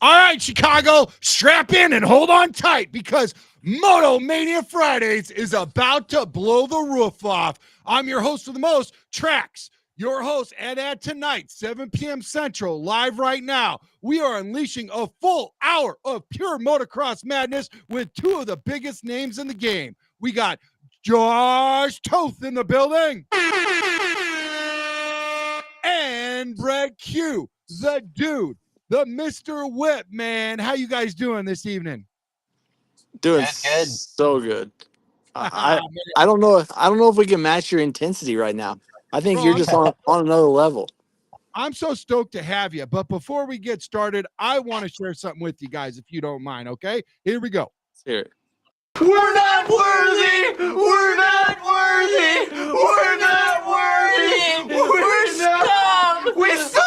All right, Chicago, strap in and hold on tight because Moto Mania Fridays is about to blow the roof off. I'm your host of the most, Trax, your host, and at tonight, 7 p.m. Central, live right now, we are unleashing a full hour of pure motocross madness with two of the biggest names in the game. We got Josh Toth in the building and Brett Q, the dude. The Mr. Whip, man. How you guys doing this evening? Doing Good. so good. I don't know if we can match your intensity right now. I think Bro, you're just on another level. I'm so stoked to have you. But before we get started, I want to share something with you guys, if you don't mind. Okay, here we go. Let's hear it. We're not worthy! We're not worthy! We're not worthy! We're scum! We suck!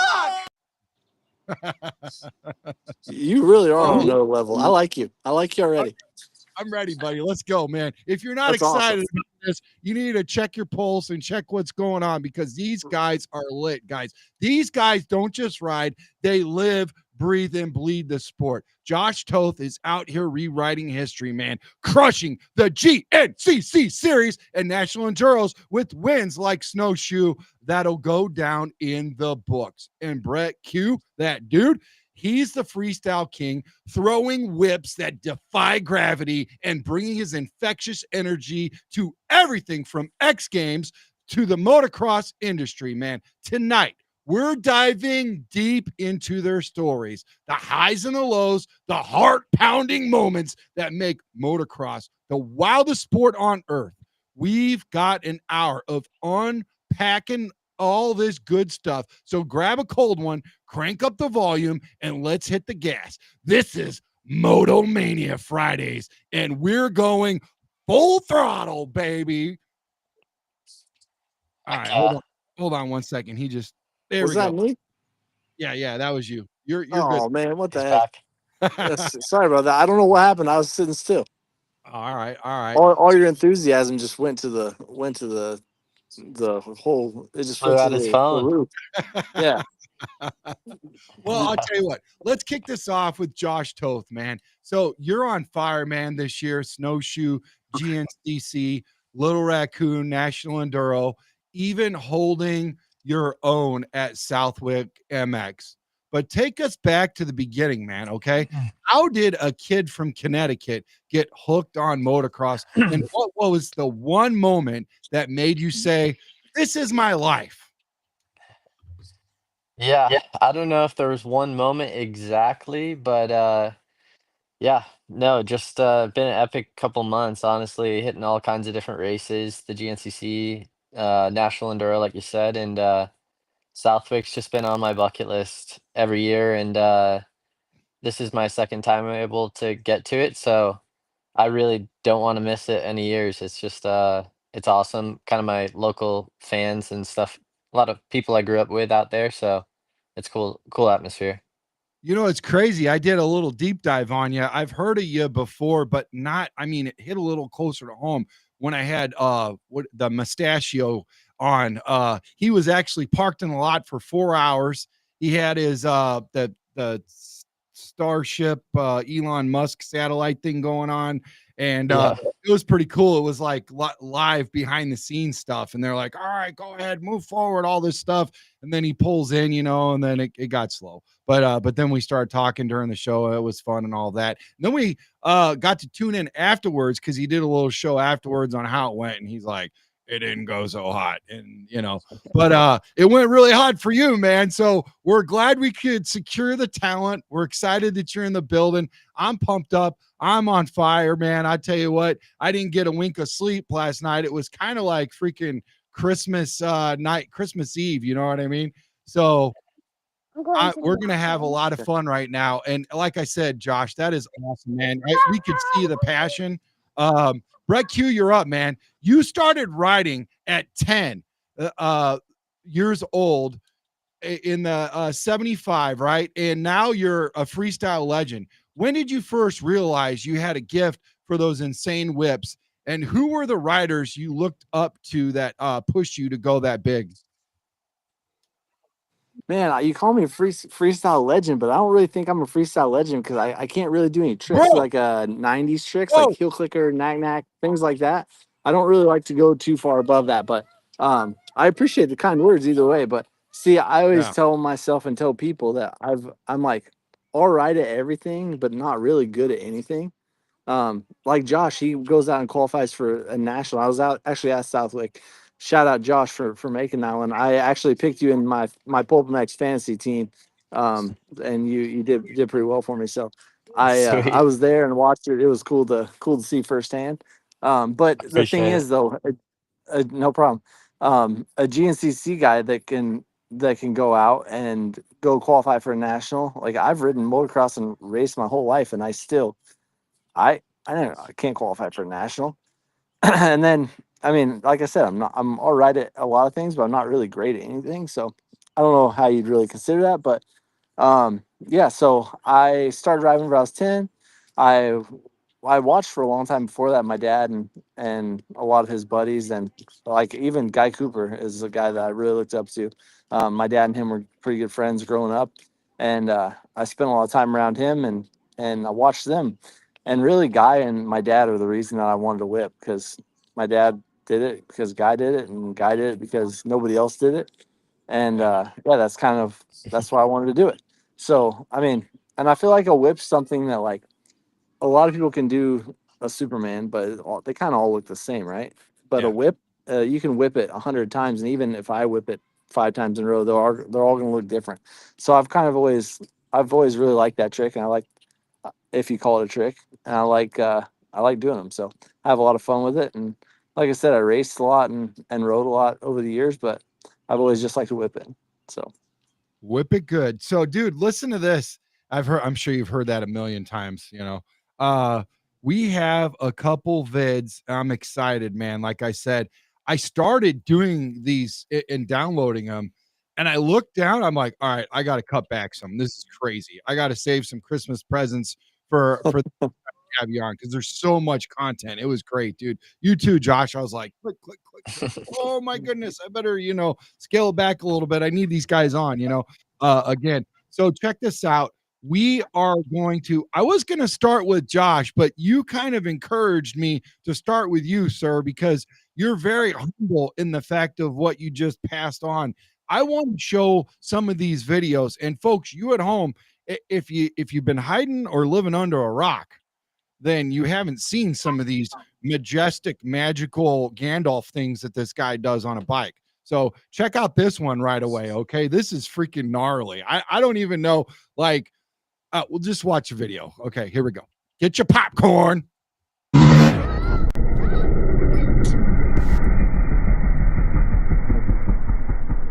You really are on another level. I like you. I like you already. I'm ready, buddy. Let's go, man. If you're not That's excited awesome. about this, you need to check your pulse and check what's going on because these guys are lit, guys. These guys don't just ride, they live, breathe, and bleed the sport. Josh Toth is out here rewriting history, man, crushing the GNCC series and National Enduros with wins like Snowshoe that'll go down in the books. And Brett Q, that dude, he's the freestyle king, throwing whips that defy gravity and bringing his infectious energy to everything from X Games to the motocross industry, man. Tonight, we're diving deep into their stories, the highs and the lows, the heart-pounding moments that make motocross the wildest sport on earth. We've got an hour of unpacking all this good stuff. So grab a cold one, crank up the volume, and let's hit the gas. This is Moto Mania Fridays, and we're going full throttle, baby. All right, hold on 1 second. There Was we that go. me? Yeah, that was you. You're Oh good. man, what the He's heck? back. Yes, sorry about that. I don't know what happened. I was sitting still. All right. All your enthusiasm just went to the whole. It just Flew went to out his the phone. roof. Yeah. Well, I'll tell you what. Let's kick this off with Josh Toth, man. So you're on fire, man, this year. Snowshoe GNCC, Little Raccoon National Enduro, even holding your own at Southwick MX. But take us back to the beginning, man. Okay, how did a kid from Connecticut get hooked on motocross, and what was the one moment that made you say, "This is my life"? Yeah, I don't know if there was one moment exactly, but yeah, no, just been an epic couple months, honestly, hitting all kinds of different races, the GNCC, National Enduro, like you said, and Southwick's just been on my bucket list every year, and this is my second time I'm able to get to it, so I really don't want to miss it any years. It's just it's awesome. Kind of my local fans and stuff. A lot of people I grew up with out there, so it's cool atmosphere. You know, it's crazy. I did a little deep dive on you. I've heard of you before, but not, I mean, it hit a little closer to home when I had the mustachio on. He was actually parked in a lot for 4 hours. He had his the Starship Elon Musk satellite thing going on, and Yeah. it was pretty cool. It was like live behind the scenes stuff, and they're like, "All right, go ahead, move forward," all this stuff, and then he pulls in, and then it got slow. But then we started talking during the show. It was fun and all that. And then we got to tune in afterwards because he did a little show afterwards on how it went, and he's like, "It didn't go so hot," and but it went really hot for you, man. So we're glad we could secure the talent. We're excited that you're in the building. I'm pumped up. I'm on fire, man. I tell you what, I didn't get a wink of sleep last night. It was kind of like freaking Christmas night, Christmas Eve. You know what I mean? So we're going to have a lot of fun right now. And like I said, Josh, that is awesome, man. We could see the passion. Brett Q, you're up, man. You started riding at 10 years old in the 75, right? And now you're a freestyle legend. When did you first realize you had a gift for those insane whips? And who were the riders you looked up to that pushed you to go that big? Man, you call me a freestyle legend, but I don't really think I'm a freestyle legend because I can't really do any tricks Bro, like 90s tricks like whoa. heel clicker, knack, things like that. I don't really like to go too far above that, but I appreciate the kind words either way. But see, I always Yeah. tell myself and tell people that I'm like all right at everything, but not really good at anything. Like Josh, he goes out and qualifies for a national. I was out actually at Southwick. Shout out Josh for making that one. I actually picked you in my Pulp MX fantasy team, and you did pretty well for me. So I Sweet. was there and watched it. It was cool to see firsthand. But the thing Appreciate is it. though, no problem. A GNCC guy that can go out and go qualify for a national. Like I've ridden motocross and raced my whole life, and I can't qualify for national. And then I mean, like I said, I'm all right at a lot of things, but I'm not really great at anything. So I don't know how you'd really consider that, but yeah. So I started driving when I was 10. I I watched for a long time before that. My dad and a lot of his buddies, and like even Guy Cooper is a guy that I really looked up to. My dad and him were pretty good friends growing up, and I spent a lot of time around him, and I watched them. And really, Guy and my dad are the reason that I wanted to whip, because my dad did it because Guy did it, and Guy did it because nobody else did it. And Yeah. yeah, that's why I wanted to do it. So I mean, and I feel like a whip's something that like a lot of people can do a Superman, but they kind of all look the same, right? But a Yeah. whip, you can whip it 100 times, and even if I whip it 5 times in a row, they're all going to look different. So I've always really liked that trick, and I like, if you call it a trick, and I like doing them. So I have a lot of fun with it, and like I said, I raced a lot and rode a lot over the years, but I've always just liked to whip it. So Whip it good. So, dude, listen to this. I'm sure you've heard that a million times, you know. Uh, we have a couple vids. I'm excited, man. Like I said, I started doing these and downloading them, and I looked down. I'm like, all right, I got to cut back some. This is crazy. I got to save some Christmas presents for have you on because there's so much content. It was great, dude. You too, Josh. I was like, click, click, click, click. Oh my goodness, I better, scale it back a little bit. I need these guys on, again. So check this out. We are going to, I was going to start with Josh, but you kind of encouraged me to start with you, sir, because you're very humble in the fact of what you just passed on. I want to show some of these videos, and folks, you at home, if you've been hiding or living under a rock, then you haven't seen some of these majestic, magical Gandalf things that this guy does on a bike. So check out this one right away. Okay. This is freaking gnarly. I don't even know. Like, we'll just watch a video. Okay. Here we go. Get your popcorn.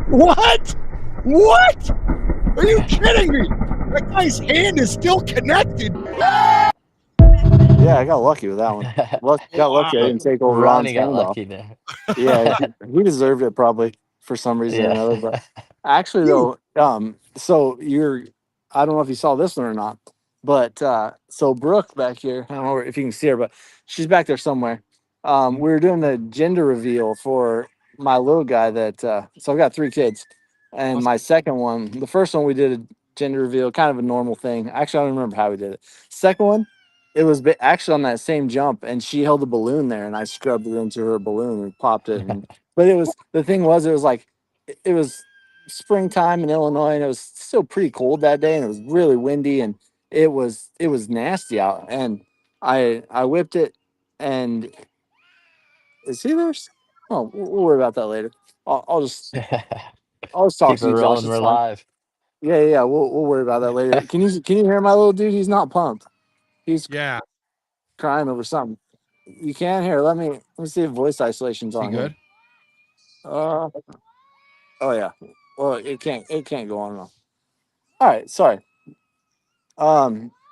What? What? Are you kidding me? That guy's hand is still connected. yeah, I got lucky with that one. Got Wow. lucky I didn't take over Ron's Ronnie got hand off. lucky there. Yeah, he deserved it probably for some reason or Yeah. another. But actually, Dude. though, so I don't know if you saw this one or not, but so Brooke back here, I don't know if you can see her, but she's back there somewhere. We were doing the gender reveal for my little guy so I've got 3 kids, and Awesome. my second one, the first one we did a gender reveal, kind of a normal thing. Actually, I don't remember how we did it. Second one, it was actually on that same jump, and she held a balloon there, and I scrubbed it into her balloon and popped it. And but the thing was, it was like it was springtime in Illinois, and it was still pretty cold that day, and it was really windy, and it was nasty out. And I whipped it, and is he there? Oh, we'll worry about that later. I'll just talk Keep to it you, Josh. rolling. It's We're fine. live. Yeah. We'll worry about that later. Can you hear my little dude? He's not pumped. He's Yeah. crying over something. You can hear. Let me see if voice isolation's Is he on here. good? Uh oh yeah. Well, it can't go on and on. All right, sorry.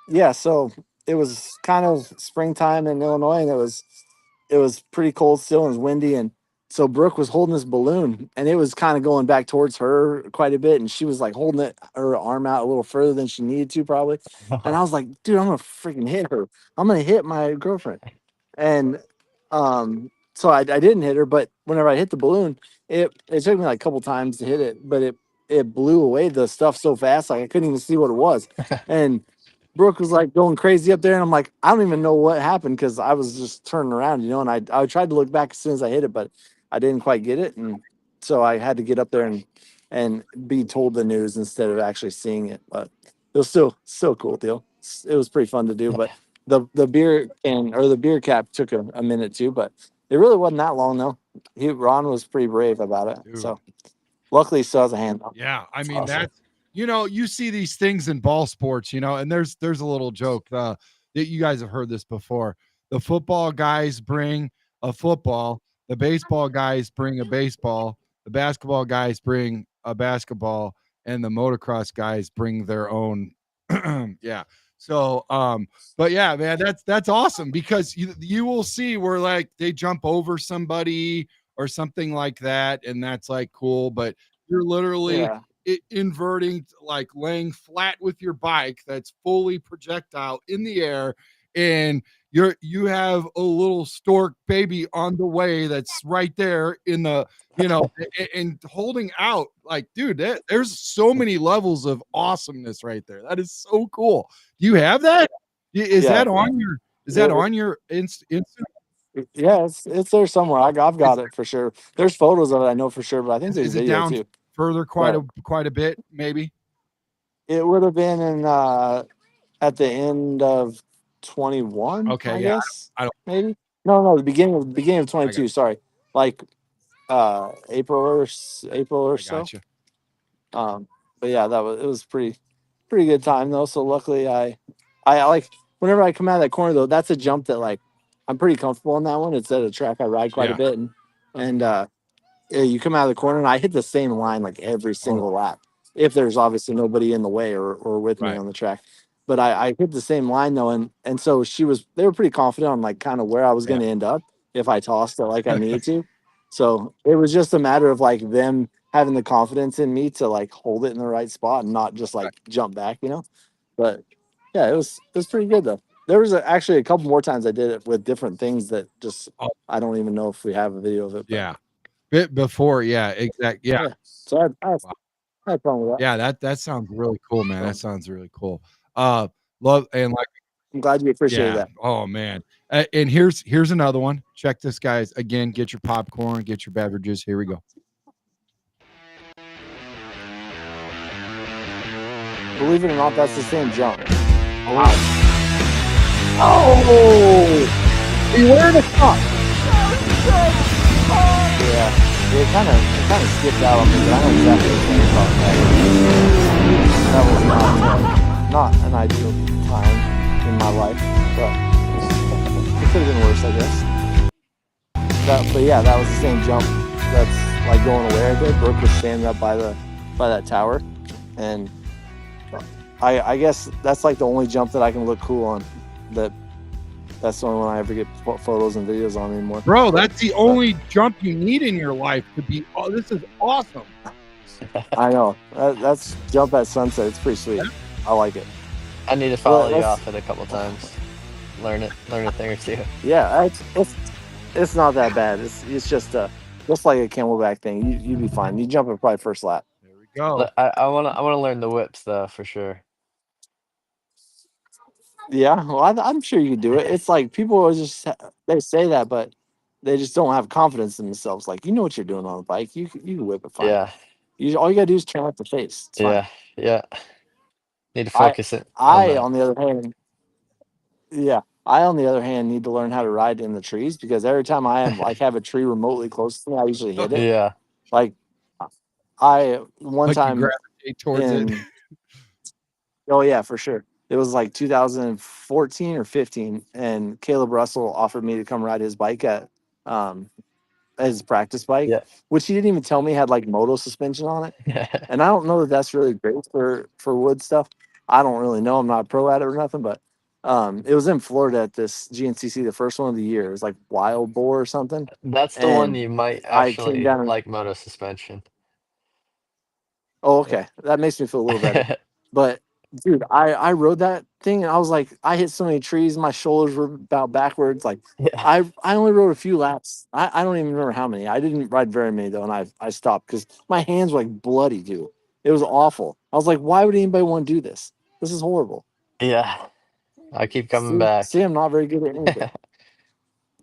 Yeah, so it was kind of springtime in Illinois, and it was pretty cold still, and it was windy. And so Brooke was holding this balloon, and it was kind of going back towards her quite a bit, and she was like holding her arm out a little further than she needed to probably. And I was like, dude, I'm gonna freaking hit her. I'm gonna hit my girlfriend. And so I didn't hit her, but whenever I hit the balloon, it took me like a couple times to hit it, but it blew away the stuff so fast, like I couldn't even see what it was. And Brooke was like going crazy up there, and I'm like, I don't even know what happened because I was just turning around, you know. And I tried to look back as soon as I hit it, but I didn't quite get it, and so I had to get up there and be told the news instead of actually seeing it. But it was still cool deal. It was pretty fun to do. But the beer can or the beer cap took a minute too, but it really wasn't that long though. Ron was pretty brave about it. Dude. So luckily he still has a hand. Yeah, I That's mean awesome. that's you see these things in ball sports, and there's a little joke that you guys have heard this before. The football guys bring a football, the baseball guys bring a baseball, the basketball guys bring a basketball, and the motocross guys bring their own. Yeah. So but yeah, man, that's awesome because you will see where like they jump over somebody or something like that, and that's like cool, but you're literally inverting, like laying flat with your bike that's fully projectile in the air, and you have a little stork baby on the way that's right there in the and holding out. Like, dude, there's so many levels of awesomeness right there. That is so cool. Do you have that? Is that on your instant? Yeah, it's there somewhere. I've got it for sure. There's photos of it, I know for sure, but I think there's Is it video down too. further quite a bit, maybe? It would have been in at the end of 21, Okay, I yeah. guess. I don't Maybe. No, the beginning of 22, sorry. Like April or so. Gotcha. But yeah, it was pretty good time though. So luckily I like whenever I come out of that corner though, that's a jump that like I'm pretty comfortable on that one. It's at a track I ride quite a bit, and you come out of the corner and I hit the same line like every single lap. If there's obviously nobody in the way or with me on the track. But I hit the same line though, and so they were pretty confident on like kind of where I was gonna end up if I tossed it like I needed to. So it was just a matter of like them having the confidence in me to like hold it in the right spot and not just like jump back, you know. But yeah, it was pretty good though. There was actually a couple more times I did it with different things that just I don't even know if we have a video of it. But. Bit before, exactly. Yeah. So I had fun with that. Yeah, that sounds really cool, man. That sounds really cool. Love and like I'm glad you appreciate that. Oh man. And here's another one. Check this, guys. Again, get your popcorn, get your beverages. Here we go. Believe it or not, that's the same jump. Wow. Oh! Beware the cup. Yeah. It kind of skipped out on me, but I know exactly what you're talking about. That was not an ideal time in my life, but it could have been worse, I guess. But yeah, that was the same jump. That's like going away right there. Brooke was standing up by that tower, and I guess that's like the only jump that I can look cool on. That's the only one I ever get photos and videos on anymore. Bro, that's the only jump you need in your life to be. Oh, this is awesome. I know. That's jump at sunset. It's pretty sweet. I like it. I need to follow you off it a couple times. Learn a thing or two. Yeah, it's not that bad. It's just like a camelback thing. You'd be fine. You jump it probably first lap. There we go. I wanna learn the whips though for sure. Yeah, well, I'm sure you could do it. It's like people always they say that, but they just don't have confidence in themselves. Like, you know what you're doing on a bike. You can whip it fine. Yeah. All you gotta do is turn off the face. It's fine. Yeah. Need to focus it. On the other hand, I on the other hand need to learn how to ride in the trees because every time I have a tree remotely close to me, I usually hit it. Yeah. Like one time you gravitate towards it. Oh yeah, for sure. It was like 2014 or 15, and Caleb Russell offered me to come ride his bike at his practice bike, which he didn't even tell me had like moto suspension on it. And I don't know that that's really great for wood stuff. I don't really know. I'm not a pro at it or nothing, but it was in Florida at this GNCC, the first one of the year. It was like Wild Boar or something. That's the one you might actually like moto suspension. Oh, okay. That makes me feel a little better. But dude, I rode that thing and I was like, I hit so many trees, my shoulders were about backwards. Like I only rode a few laps. I don't even remember how many. I didn't ride very many though, and I stopped because my hands were like bloody, dude. It was awful. I was like, why would anybody want to do this? This is horrible. Yeah, I keep coming back. See, I'm not very good at anything.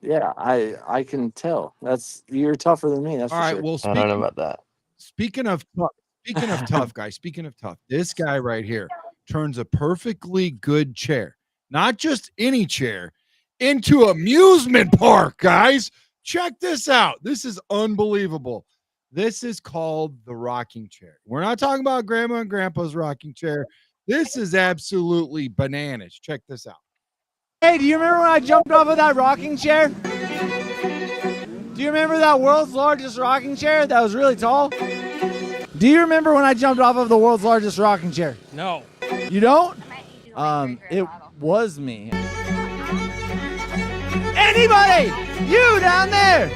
Yeah, I can tell. You're tougher than me. That's All for right. sure. Well, I don't know about that. speaking of tough guys, speaking of tough, this guy right here turns a perfectly good chair, not just any chair, into amusement park, guys. Check this out. This is unbelievable. This is called the rocking chair. We're not talking about grandma and grandpa's rocking chair. This is absolutely bananas. Check this out. Hey, do you remember when I jumped off of that rocking chair? Do you remember that world's largest rocking chair that was really tall? Do you remember when I jumped off of the world's largest rocking chair? No. You don't? It was me. Anybody? You down there?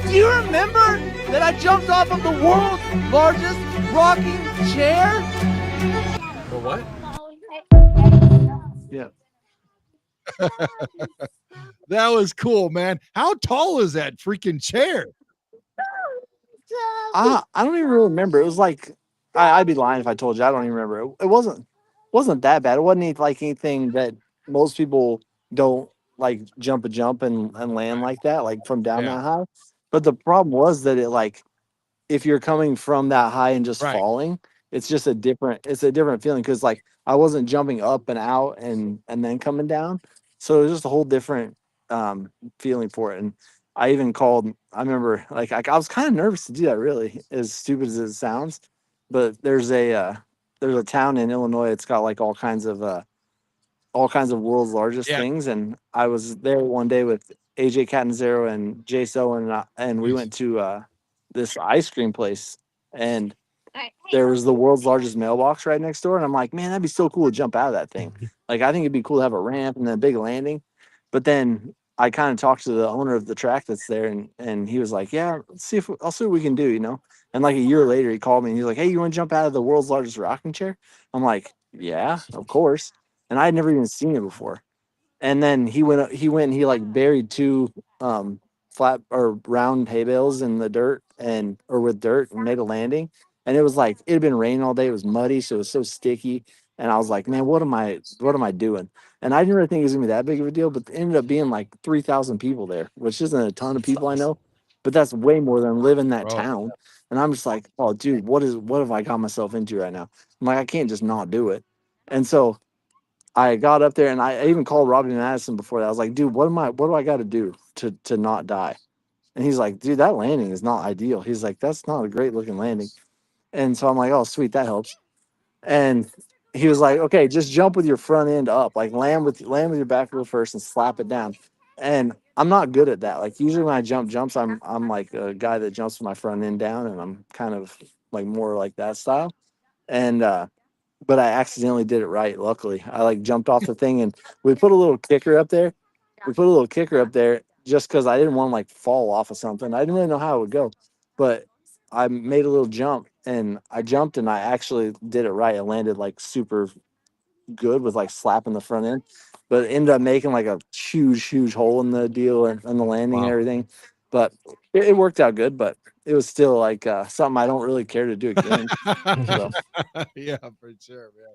Do you remember that I jumped off of the world's largest rocking chair? For what? Yeah. That was cool, man. How tall is that freaking chair? I don't even really remember. It was like I'd be lying if I told you. I don't even remember. It wasn't that bad. It wasn't like anything that most people don't like jump a jump and land like that, like from down Yeah. that high. But the problem was that it like if you're coming from that high and just Right. falling, it's a different feeling because like I wasn't jumping up and out and then coming down. So it was just a whole different feeling for it. And I even called, I remember like I was kind of nervous to do that, really, as stupid as it sounds. But there's a town in Illinois, it's got like all kinds of world's largest Yeah. things. And I was there one day with AJ Catanzaro and Jace Owen, and we Nice. went to this ice cream place, and there was the world's largest mailbox right next door. And I'm like, man, that'd be so cool to jump out of that thing. Like, I think it'd be cool to have a ramp and then a big landing. But then I kind of talked to the owner of the track that's there, and he was like, yeah, I'll see what we can do, you know? And like a year later, he called me and he's like, hey, you want to jump out of the world's largest rocking chair? I'm like, yeah, of course. And I had never even seen it before. And then he went and he like buried two flat or round hay bales in the dirt or with dirt and made a landing. And it was like it had been raining all day. It was muddy, so it was so sticky. And I was like, man, what am I doing? And I didn't really think it was gonna be that big of a deal, but it ended up being like 3,000 people there, which isn't a ton of people I know, but that's way more than live in that Bro. town. And I'm just like, oh, dude, what have I got myself into right now? I'm like, I can't just not do it. And so I got up there and I even called Robbie Madison before that. I was like, dude, what do I got to do to not die? And he's like, dude, that landing is not ideal. He's like, that's not a great looking landing. And so I'm like, oh, sweet, that helps. And he was like, okay, just jump with your front end up, like land with your back wheel first and slap it down. And I'm not good at that. Like usually when I jumps, I'm like a guy that jumps with my front end down, and I'm kind of like more like that style. And but I accidentally did it right. Luckily, I like jumped off the thing, and we put a little kicker up there. We put a little kicker up there just because I didn't want to like fall off of something. I didn't really know how it would go, but I made a little jump, and I jumped, and I actually did it right. I landed like super good with like slapping the front end, but it ended up making like a huge hole in the deal and the landing and Wow. everything. But it worked out good, but it was still like something I don't really care to do again. So Yeah, for sure, man.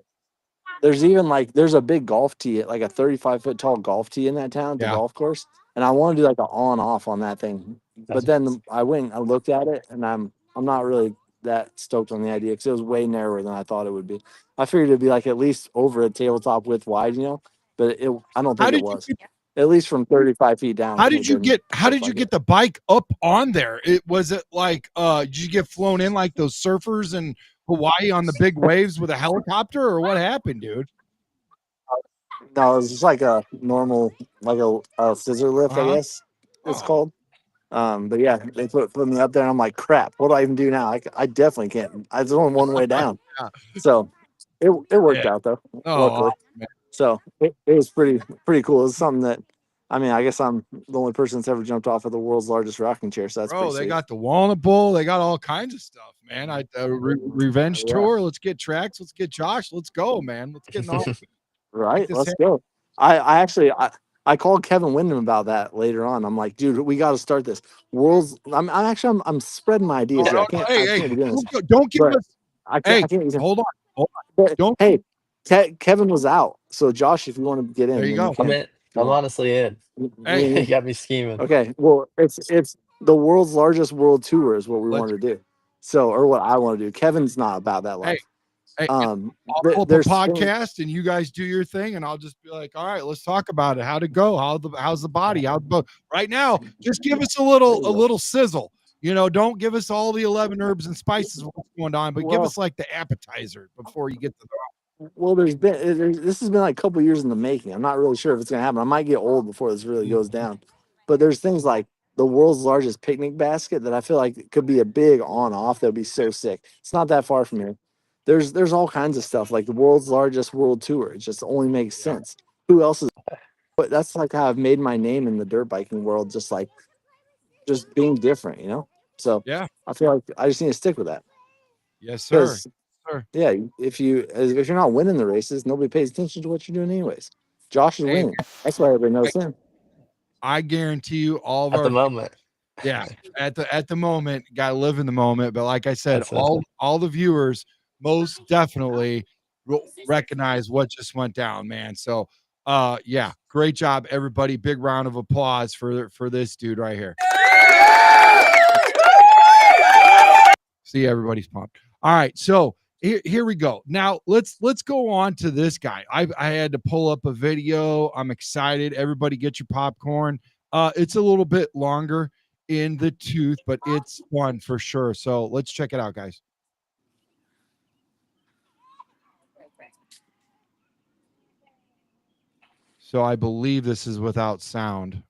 there's even like there's a big golf tee, like a 35-foot tall golf tee in that town, the Yeah. golf course, and I want to do like an on off on that thing. But then I went and I looked at it, and I'm not really that stoked on the idea because it was way narrower than I thought it would be. I figured it'd be like at least over a tabletop width wide, you know, but I don't How think it did you was. get, At least from 35 feet down. how it did you didn't get how look did you like get it. the bike up on there? It was it like did you get flown in like those surfers in Hawaii on the big waves with a helicopter, or what happened, dude? No, it was just like a normal, like a scissor lift, I Uh-huh. guess it's Oh. called. But yeah, they put me up there, and I'm like, crap, what do I even do now? I definitely can't. There's only one way down. Yeah. So it worked Yeah. out though, Oh, luckily. awesome, man. So it was pretty cool. It's something that, I mean, I guess I'm the only person that's ever jumped off of the world's largest rocking chair. So that's Bro, pretty they sweet. got the walnut bowl, they got all kinds of stuff, man. Revenge Yeah. tour. Let's get tracks. Let's get Josh. Let's go, man. Let's get all Right. this Let's happen. go. I actually I called Kevin Windham about that later on. I'm like, dude, we got to start this. I'm spreading my ideas Oh, here. no, no, hey, I can't be doing this. don't give But us I Hey, can't even. hold on. Hold on. But, Don't. hey, Kevin was out. So Josh, if you want to get in, There you then you go. I'm can. in. I'm honestly in. Hey, You got me scheming. Okay. Well, it's the world's largest world tour is what we let's. wanted to do. So, or what I want to do. Kevin's not about that Hey, life. hey. I'll pull up a There's podcast and you guys do your thing, and I'll just be like, all right, let's talk about it. How'd it go? How's the body? Right now? Just give us a little sizzle. You know, don't give us all the 11 herbs and spices of what's going on, but give us like the appetizer before you get to the. Well, this has been like a couple years in the making. I'm not really sure if it's gonna happen. I might get old before this really goes down. But there's things like the world's largest picnic basket that I feel like it could be a big on-off that would be so sick. It's not that far from here. There's all kinds of stuff like the world's largest world tour. It just only makes sense. Who else is? But that's like how I've made my name in the dirt biking world. Just being different, you know. So Yeah. I feel like I just need to stick with that. Yes, sir. Yeah, if you're not winning the races, nobody pays attention to what you're doing anyways. Josh is Hey, winning. That's why everybody knows him. I guarantee you, all of At the our moment. yeah, at the moment, gotta live in the moment. But like I said, That's it. all the viewers most definitely will recognize what just went down, man. So yeah, great job, everybody. Big round of applause for this dude right here. See, everybody's pumped. All right, so here we go. Now let's go on to this guy. I had to pull up a video. I'm excited. Everybody get your popcorn. It's a little bit longer in the tooth, but it's fun for sure. So let's check it out, guys. So I believe this is without sound.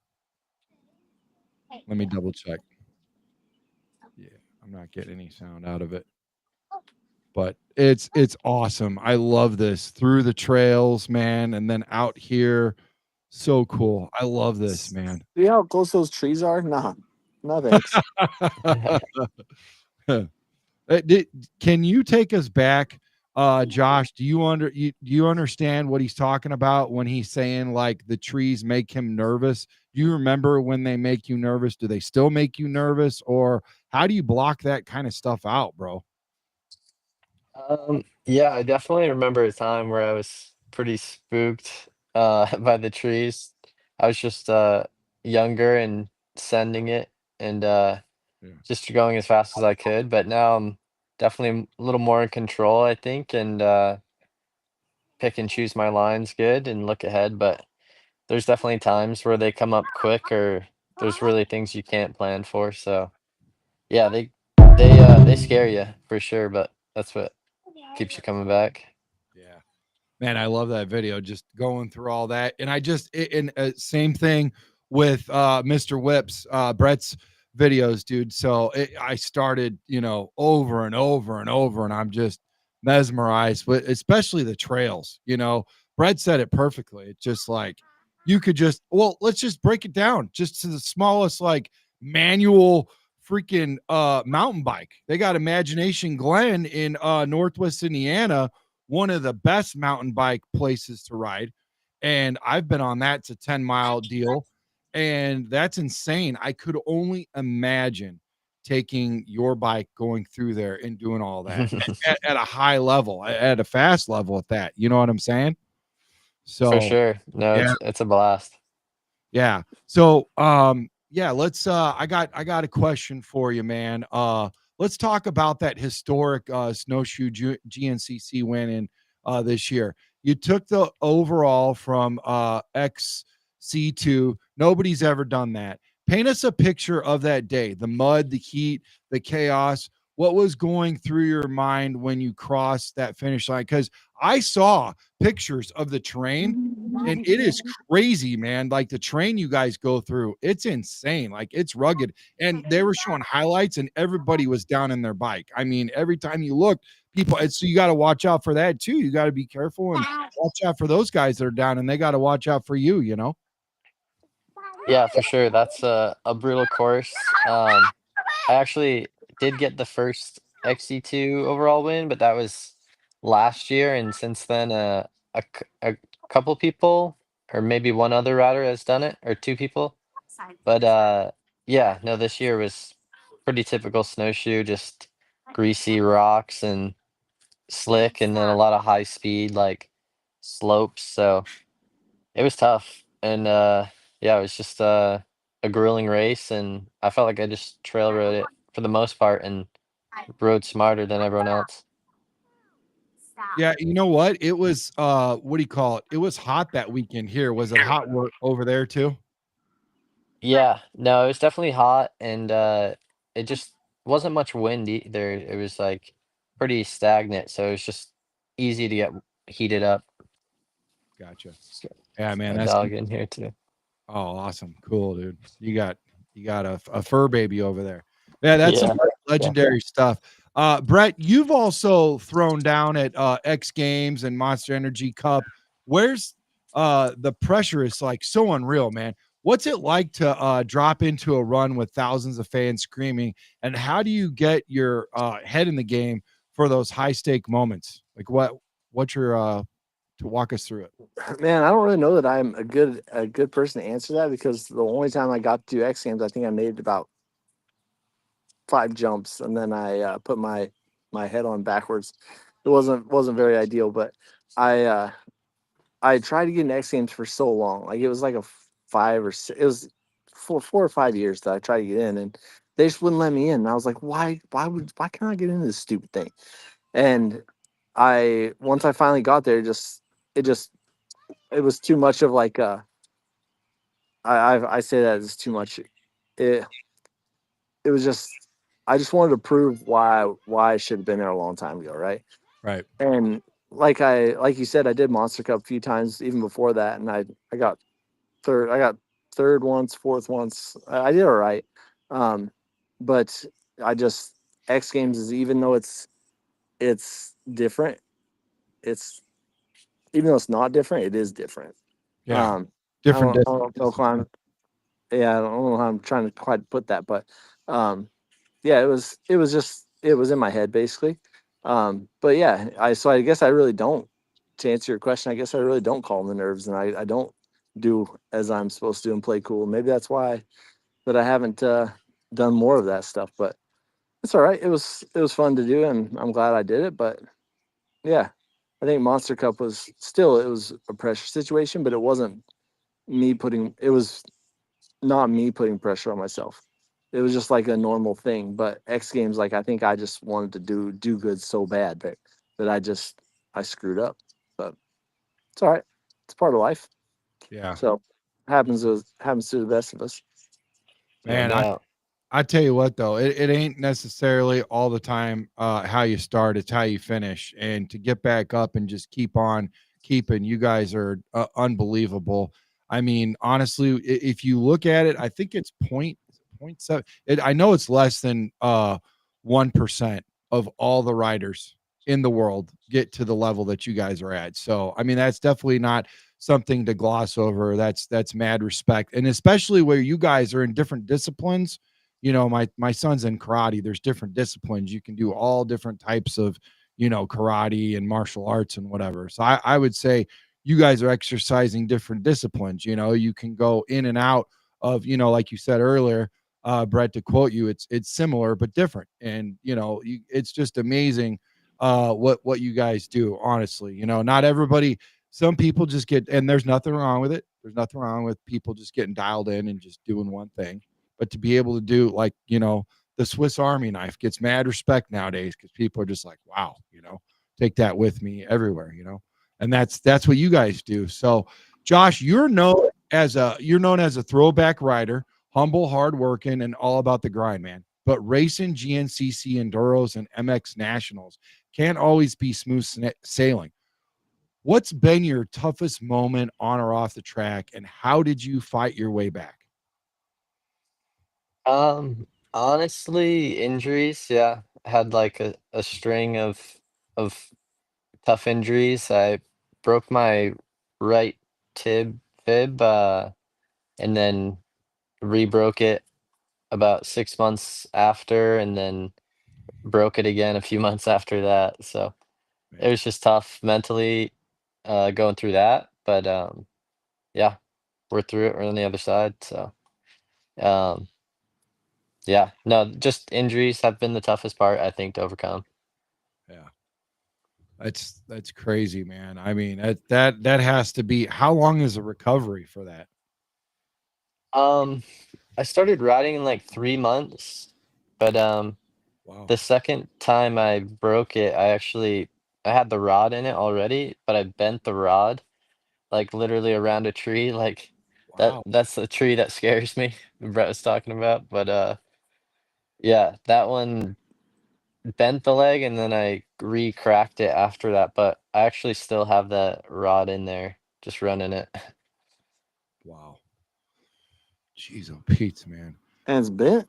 Let me double check. Yeah, I'm not getting any sound out of it. But it's awesome. I love this through the trails, man, and then out here. So cool. I love this, man. See how close those trees are? Nah, no thanks. Can you take us back, Josh? Do you understand what he's talking about when he's saying like the trees make him nervous? Do you remember when they make you nervous? Do they still make you nervous, or how do you block that kind of stuff out, bro? Yeah, I definitely remember a time where I was pretty spooked by the trees. I was just younger and sending it and Yeah. just going as fast as I could, but now I'm definitely a little more in control, I think, and pick and choose my lines good and look ahead, but there's definitely times where they come up quick or there's really things you can't plan for. So yeah, they scare you for sure, but that's what keeps you coming back. Yeah. Man, I love that video. Just going through all that, and same thing with Mr. Whips, Brett's videos, dude. So I started, over and over and over, and I'm just mesmerized with, especially the trails. Brett said it perfectly. It's just like you could let's just break it down just to the smallest like manual freaking mountain bike. They got Imagination Glen in Northwest Indiana, one of the best mountain bike places to ride. And I've been on that. It's a 10-mile deal. And that's insane. I could only imagine taking your bike going through there and doing all that at a high level, at a fast level at that. You know what I'm saying? For So, sure. No, yeah. it's a blast. Yeah. So, yeah, let's I got a question for you, man. Let's talk about that historic snowshoe GNCC win in this year. You took the overall from XC2. Nobody's ever done that. Paint us a picture of that day, the mud, the heat, the chaos. What was going through your mind when you crossed that finish line? Because I saw pictures of the terrain, and it is crazy, man. Like the train you guys go through, it's insane. Like it's rugged. And they were showing highlights, and everybody was down in their bike. I mean, every time you look, people, and so you got to watch out for that too. You got to be careful and watch out for those guys that are down, and they got to watch out for you. Yeah, for sure. That's a brutal course. I actually did get the first XC2 overall win, but that was last year, and since then, a couple people, or maybe one other rider has done it, or two people. But yeah, no, this year was pretty typical snowshoe, just greasy rocks and slick and then a lot of high speed like slopes. So it was tough. And yeah, it was just a grueling race, and I felt like I just trail rode it for the most part and rode smarter than everyone else. Yeah, you know what? It was what do you call it? It was hot that weekend here. Was it hot over there too? Yeah, no, it was definitely hot, and it just wasn't much wind either. It was like pretty stagnant, so it was just easy to get heated up. Gotcha. So, Yeah, man, my that's dog in here too. oh, awesome. Cool, dude. You got a fur baby over there. Yeah, that's some Yeah. legendary stuff. Brett, you've also thrown down at X Games and Monster Energy Cup. Where's the pressure is like so unreal, man. What's it like to drop into a run with thousands of fans screaming? And how do you get your head in the game for those high stake moments? Like what's your to walk us through it? Man, I don't really know that I'm a good person to answer that, because the only time I got to do X Games, I think I made about 5 jumps, and then I put my head on backwards. It wasn't very ideal, but I I tried to get in X Games for so long. Like, it was like a 5 or 6. It was 4 or 5 years that I tried to get in, and they just wouldn't let me in. And I was like, why can't I get into this stupid thing? And I once I finally got there, it just it was too much of like I say that it's too much. It it was just I just wanted to prove why I should have been there a long time ago, right? Right. And like you said, I did Monster Cup a few times even before that, and I got third. I got third once, fourth once. I did all right, but I just X Games is, even though it's different. It's Even though it's not different, it is different. Yeah. I Different don't know if I'm Yeah, I don't know how I'm trying to quite put that, but yeah, it was in my head basically. But yeah, I guess I really don't, to answer your question, I guess I really don't calm the nerves, and I don't do as I'm supposed to and play cool. Maybe that's why that I haven't done more of that stuff, but it's all right. It was fun to do, and I'm glad I did it. But yeah, I think Monster Cup it was a pressure situation, but it was not me putting pressure on myself. It was just like a normal thing. But X Games, like, I think I just wanted to do good so bad that I screwed up. But it's all right. It's part of life. Yeah. So happens to the best of us. No Man, doubt. I tell you what though, it ain't necessarily all the time how you start, it's how you finish. And to get back up and just keep on keeping, you guys are unbelievable. I mean, honestly, if you look at it, I think it's point seven. I know it's less than 1% of all the riders in the world get to the level that you guys are at. So I mean, that's definitely not something to gloss over. That's mad respect. And especially where you guys are in different disciplines. You know, my son's in karate. There's different disciplines. You can do all different types of, karate and martial arts and whatever. So I would say you guys are exercising different disciplines. You can go in and out of, like you said earlier, Brett, to quote you, it's similar but different. And it's just amazing what you guys do, honestly. Not everybody, some people just get, and there's nothing wrong with it. There's nothing wrong with people just getting dialed in and just doing one thing. But to be able to do, like, the Swiss Army knife gets mad respect nowadays, because people are just like, wow, take that with me everywhere, and that's what you guys do. So, Josh, you're known as a throwback rider, humble, hardworking, and all about the grind, man. But racing GNCC enduros and MX nationals can't always be smooth sailing. What's been your toughest moment on or off the track, and how did you fight your way back? Honestly, injuries, yeah. I had like a string of tough injuries. I broke my right fib, and then re-broke it about 6 months after, and then broke it again a few months after that. So it Man, was just tough mentally, going through that. But yeah, we're through it. We're on the other side. So um, yeah, no, just injuries have been the toughest part, I think, to overcome. yeah. That's crazy, man. I mean, that has to be, how long is the recovery for that? Um, I started riding in like 3 months, but Wow. the second time I broke it, I had the rod in it already, but I bent the rod like literally around a tree, like Wow. that's the tree that scares me, Brett was talking about. But yeah, that one bent the leg and then I re-cracked it after that, but I actually still have that rod in there, just running it. Wow. Jeez, oh Pete, man. And it's bent.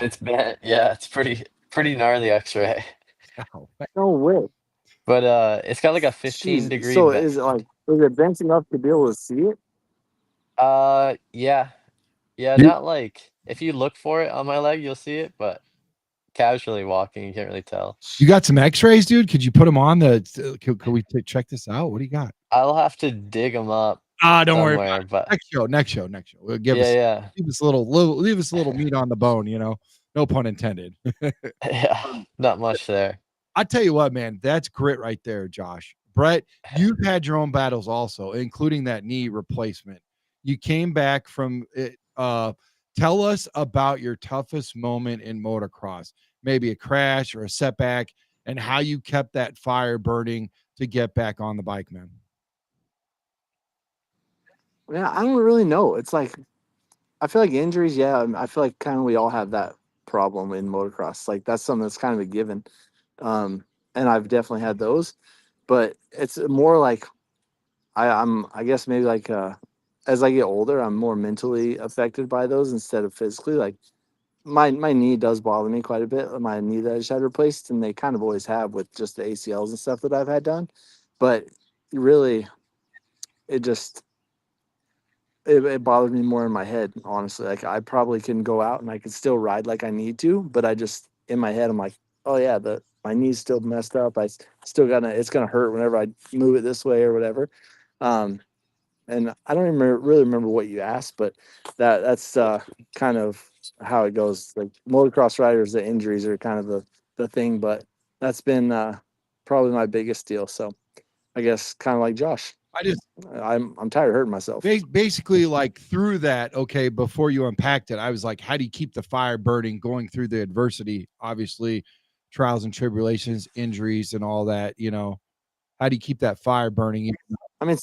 It's bent, yeah, it's pretty gnarly X-ray. Ow. No way. But it's got like a 15 Jeez. degree So bend. is it like, is it bent enough to be able to see it? Yeah. Yeah, You not like if you look for it on my leg, you'll see it, but casually walking, you can't really tell. you got some X-rays, dude? Could you put them on the? Could we check this out? What do you got? I'll have to dig them up Don't worry about somewhere, it. but Next show. We'll yeah, yeah. leave us a little meat on the bone. No pun intended. Yeah, not much there. I tell you what, man, that's grit right there, Josh. Brett, you've had your own battles also, including that knee replacement. You came back from it. Tell us about your toughest moment in motocross, maybe a crash or a setback, and how you kept that fire burning to get back on the bike, man. Yeah, I don't really know. It's like, I feel like injuries. Yeah, I feel like kind of we all have that problem in motocross. Like that's something that's kind of a given. And I've definitely had those, but it's more like I guess maybe like as I get older, I'm more mentally affected by those instead of physically. Like my knee does bother me quite a bit. My knee that I just had replaced, and they kind of always have with just the ACLs and stuff that I've had done. But really, it just it bothered me more in my head, honestly. Like I probably can go out and I can still ride like I need to, but I just in my head I'm like, oh yeah, the my knee's still messed up. Still it's gonna hurt whenever I move it this way or whatever. Um, and I don't even really remember what you asked, but that's kind of how it goes. Like motocross riders, the injuries are kind of the thing, but that's been probably my biggest deal. So I guess kind of like Josh, I just I'm tired of hurting myself. basically like through that. Okay, before you unpacked it, I was like, how do you keep the fire burning going through the adversity? Obviously, trials and tribulations, injuries, and all that. How do you keep that fire burning? I mean,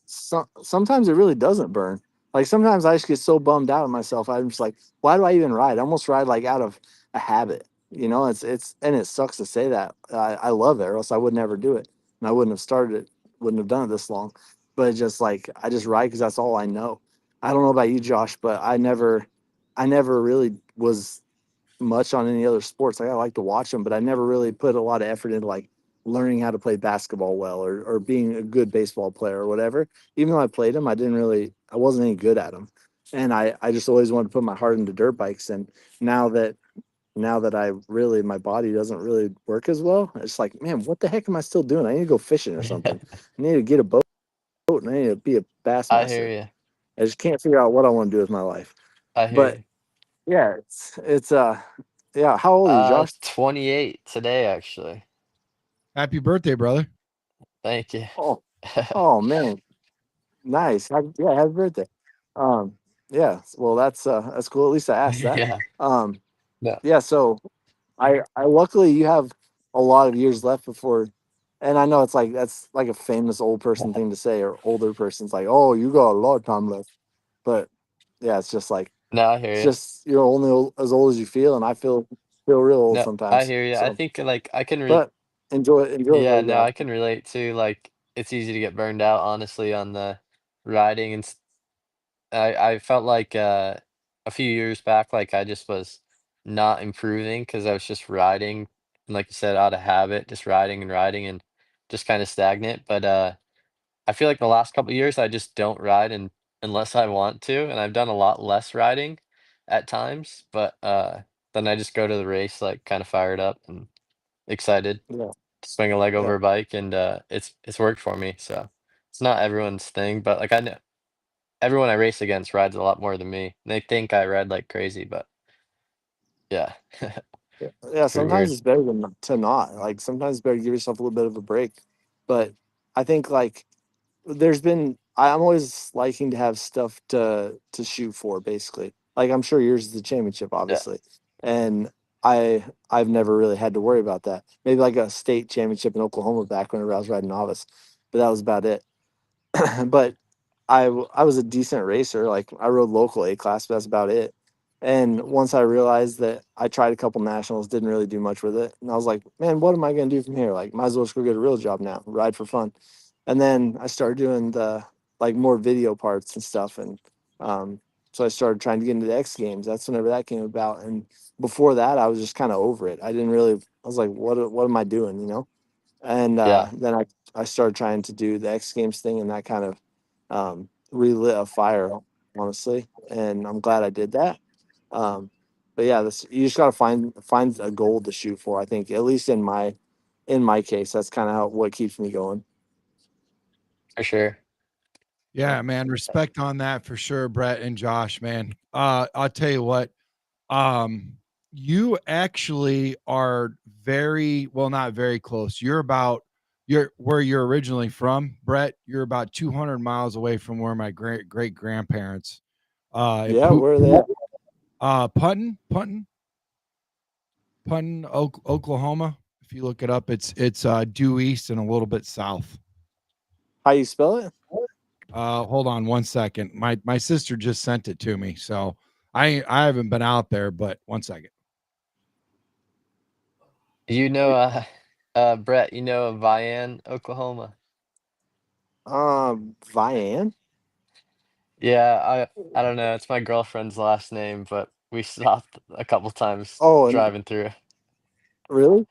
sometimes it really doesn't burn. Like sometimes I just get so bummed out at myself. I'm just like, why do I even ride? I almost ride like out of a habit. It's and it sucks to say that. I love it, or else I would never do it, and I wouldn't have started it, wouldn't have done it this long. But it's just like I just ride because that's all I know. I don't know about you, Josh, but I never really was much on any other sports. Like I like to watch them, but I never really put a lot of effort into like learning how to play basketball well or being a good baseball player or whatever. Even though I played them, I wasn't any good at them. And I just always wanted to put my heart into dirt bikes. And now that my body doesn't really work as well, it's like, man, what the heck am I still doing? I need to go fishing or something. I need to get a boat and I need to be a bass I hear master. you. I just can't figure out what I want to do with my life. I hear But you. yeah, it's yeah. How old are you, Josh? 28 today, actually. Happy birthday, brother. Thank you. Oh, oh man, nice. Yeah, happy birthday. Um, yeah. Well, that's cool. At least I asked that. Yeah. Um, No. yeah. So I luckily you have a lot of years left before, and I know it's like that's like a famous old person thing to say, or older person's like, oh, you got a lot of time left. But yeah, it's just like No, I hear it's you. just you're only as old as you feel, and I feel real old No, I sometimes. hear you. I So, think like I can but enjoy what yeah, you no, got. I can relate to like it's easy to get burned out honestly on the riding and I felt like a few years back like I just was not improving because I was just riding and like you said out of habit, just riding and just kind of stagnant. But I feel like the last couple of years I just don't ride unless I want to, and I've done a lot less riding at times, but then I just go to the race like kind of fired up and excited Yeah, to swing a leg yeah. over a bike, and it's worked for me. So it's not everyone's thing, but like I know everyone I race against rides a lot more than me. They think I ride like crazy, but yeah. Yeah, Pretty sometimes weird. it's better than to not. Like sometimes it's better to give yourself a little bit of a break. But I think like I'm always liking to have stuff to shoot for, basically. Like I'm sure yours is the championship, Yeah, obviously. And I've never really had to worry about that. Maybe like a state championship in Oklahoma back whenever I was riding novice. But that was about it. But I was a decent racer. Like I rode local A class, but that's about it. And once I realized that I tried a couple nationals, didn't really do much with it. And I was like, man, what am I gonna do from here? Like, might as well just go get a real job now, ride for fun. And then I started doing the like more video parts and stuff. And so I started trying to get into the X Games. That's whenever that came about. And before that, I was just kind of over it. I didn't really. I was like, what am I doing? You know. And yeah, then I started trying to do the X Games thing, and that kind of relit a fire, honestly. And I'm glad I did that. Um, but yeah, you just gotta find a goal to shoot for. I think at least in my case, that's kind of what keeps me going. for sure. Yeah, man, respect on that for sure, Brett and Josh, man. I'll tell you what, um, you actually are very well, not very close. You're where you're originally from, Brett. You're about 200 miles away from where my great grandparents, at Yeah, where are they at? Punton, Oklahoma. If you look it up, it's due east and a little bit south. How you spell it? Hold on one second. My sister just sent it to me, so I haven't been out there, but one second. You know, Brett, you know Vian, Oklahoma? Vian. Yeah, I don't know. It's my girlfriend's last name, but we stopped a couple times Oh, and driving through. really?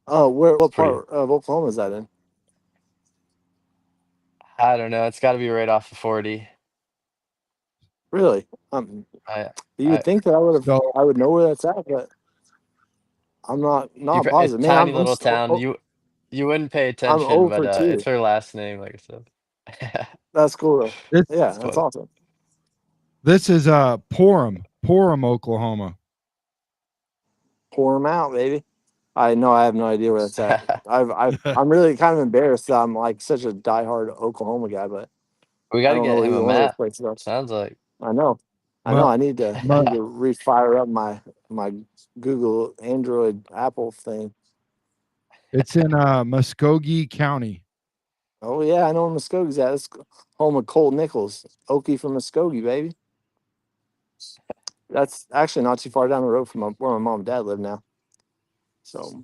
Oh, It's what pretty. part of Oklahoma is that in? I don't know. It's got to be right off of 40. Really? I, You would I, think that So I would know where that's at, but I'm not it's positive. Man, tiny little town. You wouldn't pay I'm attention, but over it's 2. her last name, like I said. That's cool though. this Yeah, It's that's funny. awesome. this is Porham, Oklahoma. Pour them out, baby. I know I have no idea where that's at. I'm really kind of embarrassed that I'm like such a diehard Oklahoma guy, but We I got to don't know get where him a either one of those map. places are. Sounds like. I know. I know. Mu- I need to refire up my Google Android Apple thing. It's in Muskogee County. Oh yeah, I know where Muskogee's at. It's home of Cole Nichols, Okie from Muskogee, baby. That's actually not too far down the road from where my mom and dad live now. So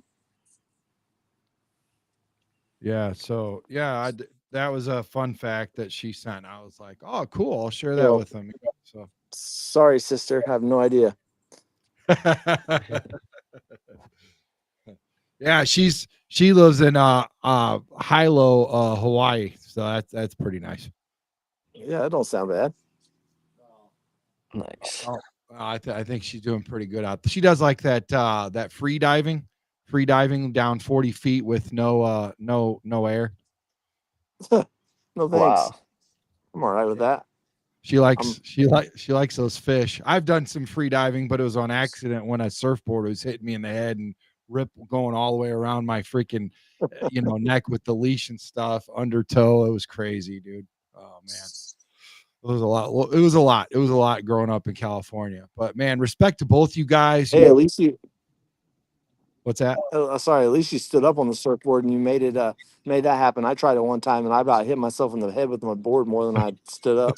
Yeah, so yeah, that was a fun fact that she sent. I was like, oh, cool. I'll share that well, with them. So sorry, sister, I have no idea. yeah, she lives in Hilo, Hawaii. So that's pretty nice. Yeah, that don't sound bad. Nice. Oh, I think she's doing pretty good out. She does like that free diving down 40 feet with no air. No thanks. Wow. I'm all right with that. She I'm likes those fish. I've done some free diving, but it was on accident when a surfboard was hitting me in the head and rip going all the way around my freaking neck with the leash and stuff under toe. It was crazy, dude. Oh man. It was a lot. Well, it was a lot. It was a lot growing up in California. But man, respect to both you guys. hey, at least you What's that? sorry, at least you stood up on the surfboard and you made that happen. I tried it one time and I about hit myself in the head with my board more than I stood up.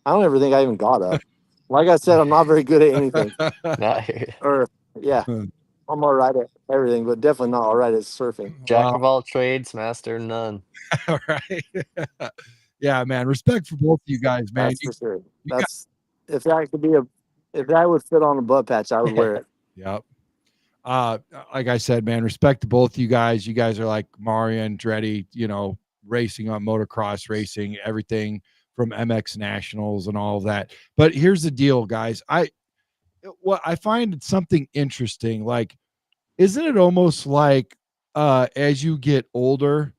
I don't ever think I even got up. Like I said, I'm not very good at anything. Not here. Or yeah, I'm all right at everything, but definitely not all right at surfing. Jack of all trades, master of none. All right. Yeah, man. Respect for both of you guys, man. That's for sure. You got, That's if that would fit on a butt patch, I would wear it. yep. Like I said, man, respect to both you guys. You guys are like Mario and Andretti, racing on motocross racing, everything from MX Nationals and all of that. But here's the deal, guys. I find something interesting. Like, isn't it almost like as you get older,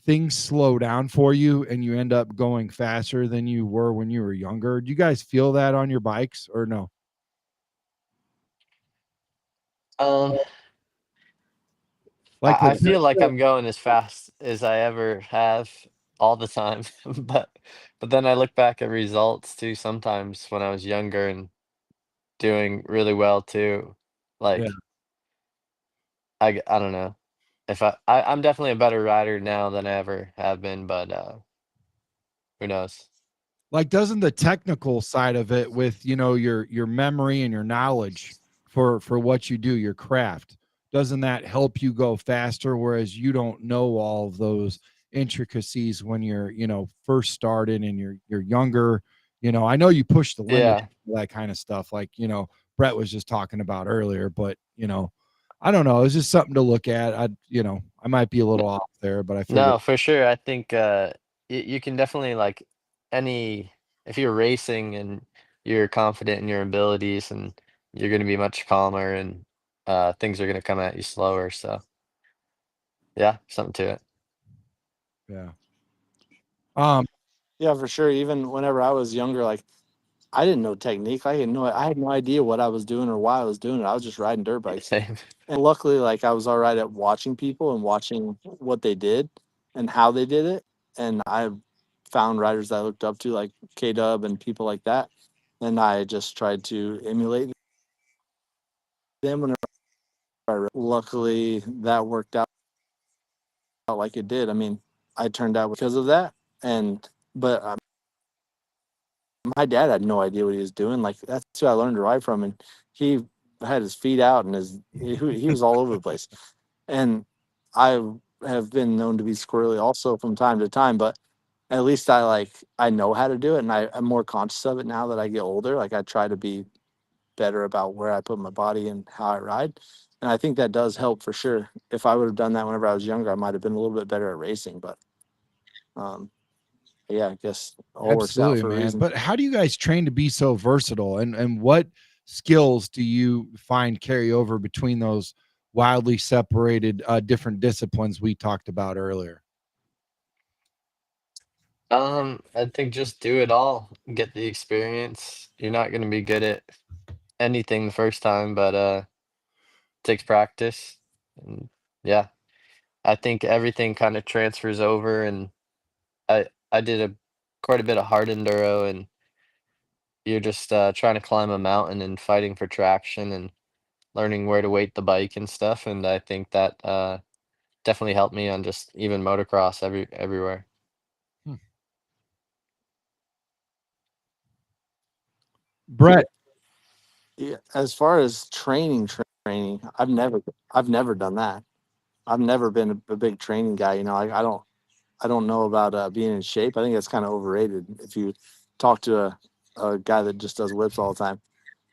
things slow down for you and you end up going faster than you were when you were younger? Do you guys feel that on your bikes or no? Um, Like I with feel like I'm going as fast as I ever have all the time, but then I look back at results too sometimes when I was younger and doing really well too. yeah. Like I don't know if I'm definitely a better rider now than I ever have been, but who knows? Like, doesn't the technical side of it with, your memory and your knowledge for what you do, your craft, doesn't that help you go faster, whereas you don't know all of those intricacies when you're, first started and you're younger. I know you push the limit, Yeah. that kind of stuff, like, Brett was just talking about earlier, but I don't know, it's just something to look at. I might be a little off there, but I figured. No, for sure. I think you can definitely like any if you're racing and you're confident in your abilities and you're going to be much calmer and things are going to come at you slower. So yeah, something to it. Yeah. um Yeah, for sure. Even whenever I was younger, like I didn't know technique. I had no idea what I was doing or why I was doing it. I was just riding dirt bikes. Same. And luckily, like I was all right at watching people and watching what they did and how they did it. And I found riders that I looked up to, like K Dub and people like that. And I just tried to emulate them whenever luckily that worked out like it did. I mean, I turned out because of that. And but my dad had no idea what he was doing. Like that's who I learned to ride from, and he had his feet out and he was all over the place. And I have been known to be squirrely also from time to time, but at least I know how to do it, and I'm more conscious of it now that I get older. Like I try to be better about where I put my body and how I ride. And I think that does help for sure. If I would have done that whenever I was younger, I might have been a little bit better at racing. But um, yeah, I guess it all works out Absolutely, for a man. reason. But how do you guys train to be so versatile? And what skills do you find carry over between those wildly separated different disciplines we talked about earlier? I think just do it all, get the experience. You're not going to be good at anything the first time, but takes practice. And yeah, I think everything kind of transfers over and I did a quite a bit of hard enduro, and you're just trying to climb a mountain and fighting for traction and learning where to weight the bike and stuff. And I think that definitely helped me on just even motocross everywhere. Hmm. Brett. Yeah, as far as training, I've never done that. I've never been a big training guy. You know, I don't know about being in shape. I think that's kind of overrated if you talk to a guy that just does whips all the time.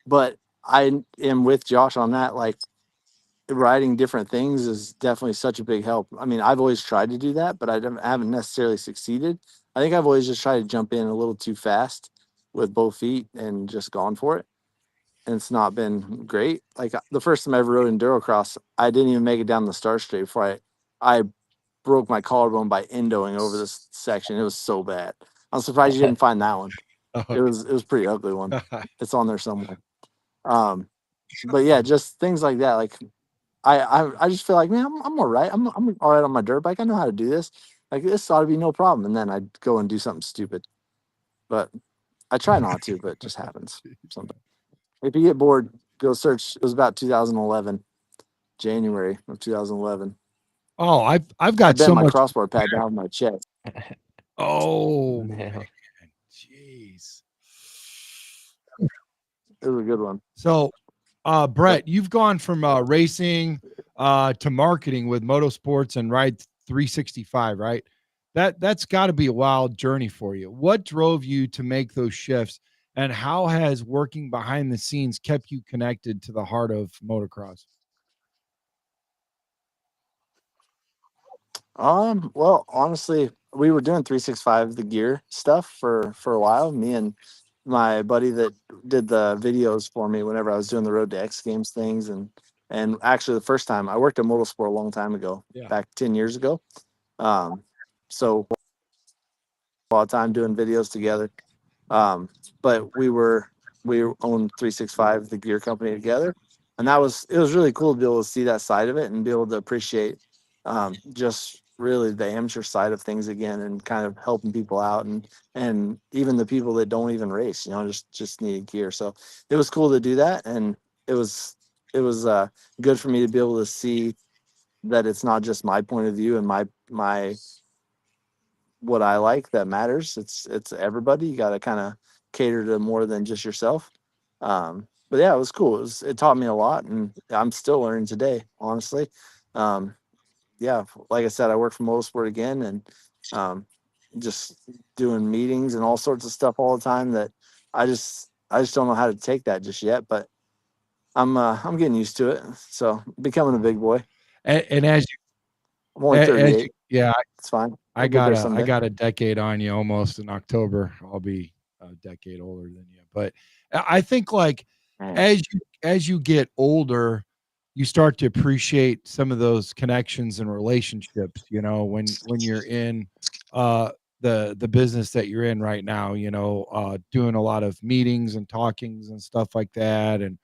But I am with Josh on that. Like riding different things is definitely such a big help. I mean, I've always tried to do that, but I haven't necessarily succeeded. I think I've always just tried to jump in a little too fast with both feet and just gone for it, and it's not been great. Like the first time I ever rode endurocross, I didn't even make it down the start straight before I broke my collarbone by endoing over this section. It was so bad. I'm surprised you didn't find that one. Okay. It was a pretty ugly one. It's on there somewhere. Um, but yeah, just things like that. Like I just feel like, man, I'm all right. I'm all right on my dirt bike. I know how to do this. Like this ought to be no problem. And then I'd go and do something stupid. But I try not to, but it just happens sometimes. If you get bored, go search. It was about 2011, January of 2011. Oh, I've I got bent so my much. crossbar pad down with my chest. Oh, Yeah. jeez. It was a good one. So, But Brett, you've gone from racing to marketing with motorsports and Ride 365, right? That's got to be a wild journey for you. What drove you to make those shifts, and how has working behind the scenes kept you connected to the heart of motocross? well, honestly, we were doing 365 the gear stuff for a while. Me and my buddy that did the videos for me whenever I was doing the Road to X Games things, and actually the first time I worked at Motorsport a long time ago, Yeah. back 10 years ago. So a lot of time doing videos together. But we owned 365 the gear company together, and it was really cool to be able to see that side of it and be able to appreciate just really the amateur side of things again, and kind of helping people out, and even the people that don't even race, just needed gear. So it was cool to do that, and it was good for me to be able to see that it's not just my point of view and my what I like that matters. It's everybody. You got to kind of cater to more than just yourself. But yeah, it was cool. It taught me a lot, and I'm still learning today, honestly. Um, yeah, like I said, I work for Motorsport again, and um, just doing meetings and all sorts of stuff all the time that I just don't know how to take that just yet, but I'm getting used to it. So becoming a big boy. And as I'm only as you, 38. yeah, It's fine. I I'll get got there a I someday. got a decade on you almost in October. I'll be a decade older than you. But I think like Man, as you get older, you start to appreciate some of those connections and relationships, when you're in uh the business that you're in right now, doing a lot of meetings and talkings and stuff like that, and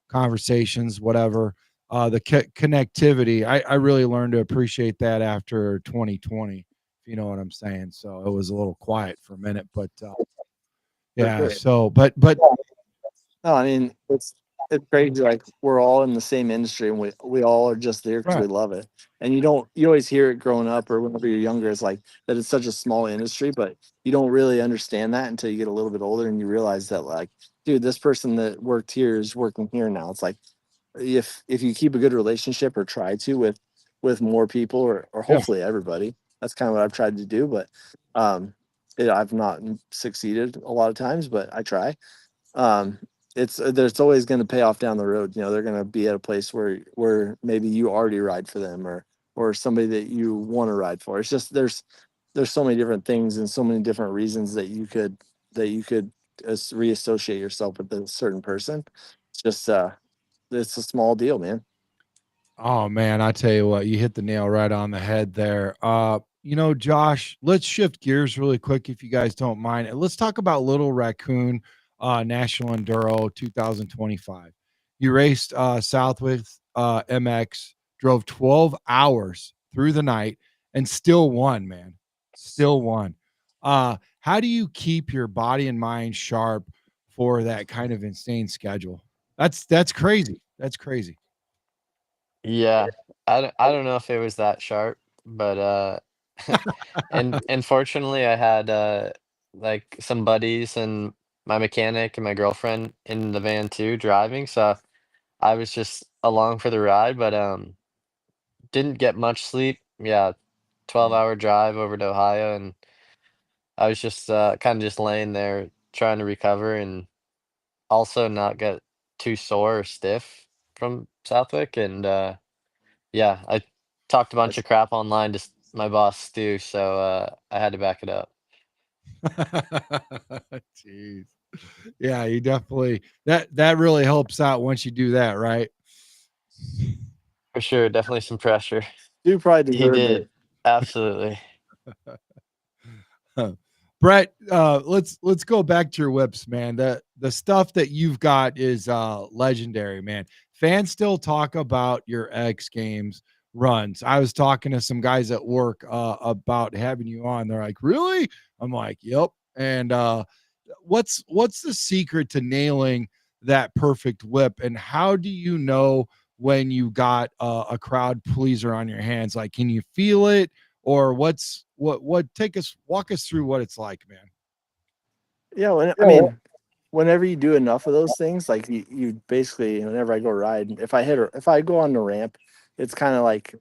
conversations, whatever. The connectivity, I really learned to appreciate that after 2020, if you know what I'm saying. So it was a little quiet for a minute, but for yeah. sure. So, but No, I mean it's crazy. Like we're all in the same industry, and we all are just there because right, we love it. And you always hear it growing up or whenever you're younger. It's like that it's such a small industry, but you don't really understand that until you get a little bit older and you realize that, like, dude, this person that worked here is working here now. It's like if you keep a good relationship or try to with more people, or yeah, hopefully everybody. That's kind of what I've tried to do, but I've not succeeded a lot of times, but I try. um it's there's always going to pay off down the road. They're going to be at a place where maybe you already ride for them, or somebody that you want to ride for. It's just there's so many different things and so many different reasons that you could reassociate yourself with a certain person. It's just it's a small deal, man. oh man, I tell you what, you hit the nail right on the head there. Josh, let's shift gears really quick if you guys don't mind. And let's talk about Little Raccoon National Enduro 2025. You raced south with MX, drove 12 hours through the night and still won, man. Still won. How do you keep your body and mind sharp for that kind of insane schedule? That's crazy. That's crazy. Yeah, I don't know if it was that sharp, but and fortunately I had like some buddies and my mechanic and my girlfriend in the van too driving, so I was just along for the ride, but didn't get much sleep. Yeah, 12-hour drive over to Ohio, and I was just kind of just laying there trying to recover and also not get too sore or stiff from Southwick. And yeah, I talked a bunch That's of crap online to my boss Stu, so I had to back it up. Jeez. Yeah, you definitely that really helps out once you do that, right? For sure, definitely some pressure. you probably He deserved it. did. Absolutely. Huh. Brett, let's go back to your whips, man. The stuff that you've got is legendary, man. Fans still talk about your X Games runs. I was talking to some guys at work about having you on. They're like, "Really?" I'm like, "Yep." And what's the secret to nailing that perfect whip, and how do you know when you got a crowd pleaser on your hands? Like, can you feel it, or what walk us through what it's like, man. Yeah, I mean, whenever you do enough of those things, like you basically, whenever I go ride, if I go on the ramp, it's kind of like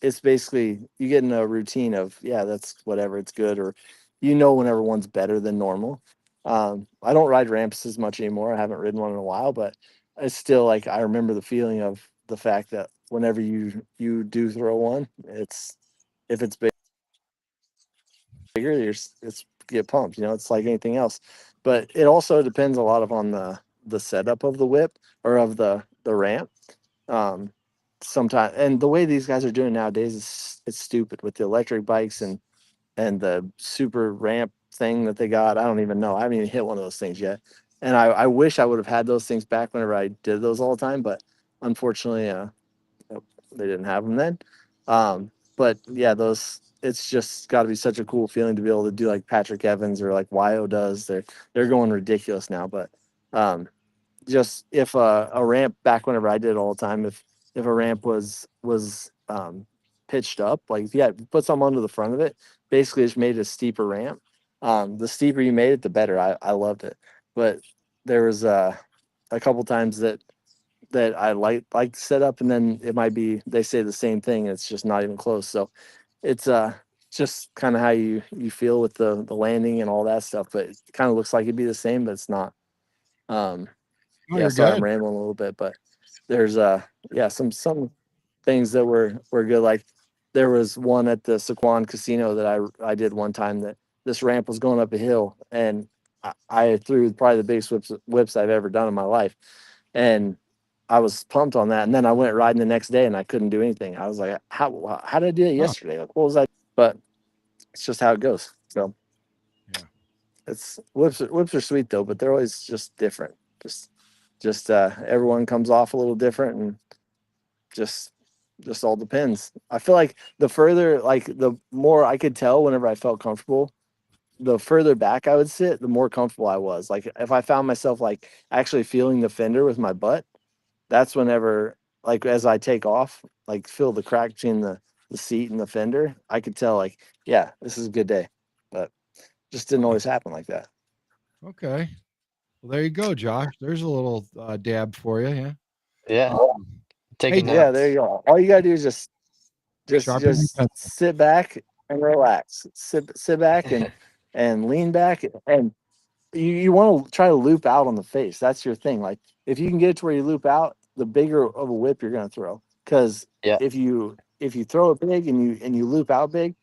it's basically you get in a routine of, yeah, that's whatever, it's good, or whenever one's better than normal. I don't ride ramps as much anymore. I haven't ridden one in a while, but it's still like I remember the feeling of the fact that whenever you do throw one, if it's bigger, it's get pumped. It's like anything else, but it also depends a lot on the setup of the whip or of the ramp. Um, Sometimes, and the way these guys are doing nowadays is it's stupid with the electric bikes and the super ramp thing that they got. I don't even know. I haven't even hit one of those things yet, and I wish I would have had those things back whenever I did those all the time, but unfortunately, they didn't have them then. But yeah, it's just got to be such a cool feeling to be able to do like Patrick Evans or like Wyo does. They're going ridiculous now, but just if a ramp back whenever I did it all the time, if a ramp was pitched up, like yeah, put some under the front of it, basically just made it a steeper ramp. The steeper you made it, the better. I loved it. But there was a couple times that I like to set up, and then it might be they say the same thing, and it's just not even close. So it's just kind of how you feel with the landing and all that stuff. But it kind of looks like it'd be the same, but it's not. Oh, Yeah, you're sorry, I'm good. rambling a little bit, but there's yeah, some things that were good. Like there was one at the Saquon Casino that I did one time that this ramp was going up a hill, and I threw probably the biggest whips I've ever done in my life, and I was pumped on that. And then I went riding the next day, and I couldn't do anything. I was like, how did I do it Huh. yesterday? Like, what was I? But it's just how it goes. So Yeah. it's whips are sweet though, but they're always just different. Just everyone comes off a little different, and just all depends. I feel like the further, like the more I could tell whenever I felt comfortable, the further back I would sit, the more comfortable I was. Like if I found myself like actually feeling the fender with my butt, that's whenever, like as I take off, like feel the crack between the seat and the fender, I could tell like, yeah, this is a good day. But just didn't always happen like that. Okay. Well, there you go, Josh. There's a little dab for you. Yeah. Yeah, Oh, taking Hey, yeah, there you notes. go. All you gotta do is sharpen your just pencil. sit back and relax. Sit back and lean back, and you want to try to loop out on the face. That's your thing. Like if you can get it to where you loop out, the bigger of a whip you're gonna throw. Because Yeah, if you throw it big and you loop out big,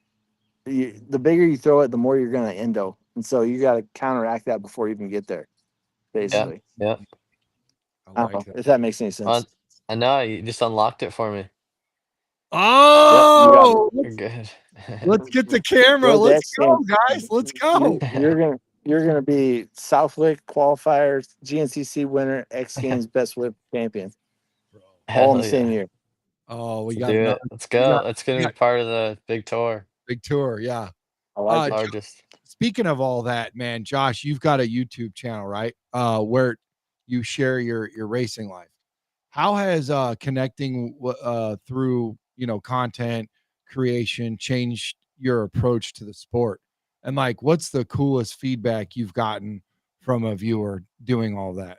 the bigger you throw it, the more you're gonna endo. And so you got to counteract that before you even get there. yeah, Basically, yeah. I I don't like know that. if that makes any sense. I know you just unlocked it for me. Yep, you got it. Oh, You're good. let's get the camera. Go the Let's X go, Games. guys. Let's go. You're gonna be Southwick qualifier, GNCC winner, X Games best whip champion, all in the Hell same yeah. year. Oh, we Let's got do another. it. Let's We go. got, It's we gonna be got part of the big tour. big tour. Yeah. I like it. Largest. Speaking of all that, man, Josh, you've got a YouTube channel, right? Where you share your racing life. How has connecting through content creation changed your approach to the sport? And like, what's the coolest feedback you've gotten from a viewer doing all that?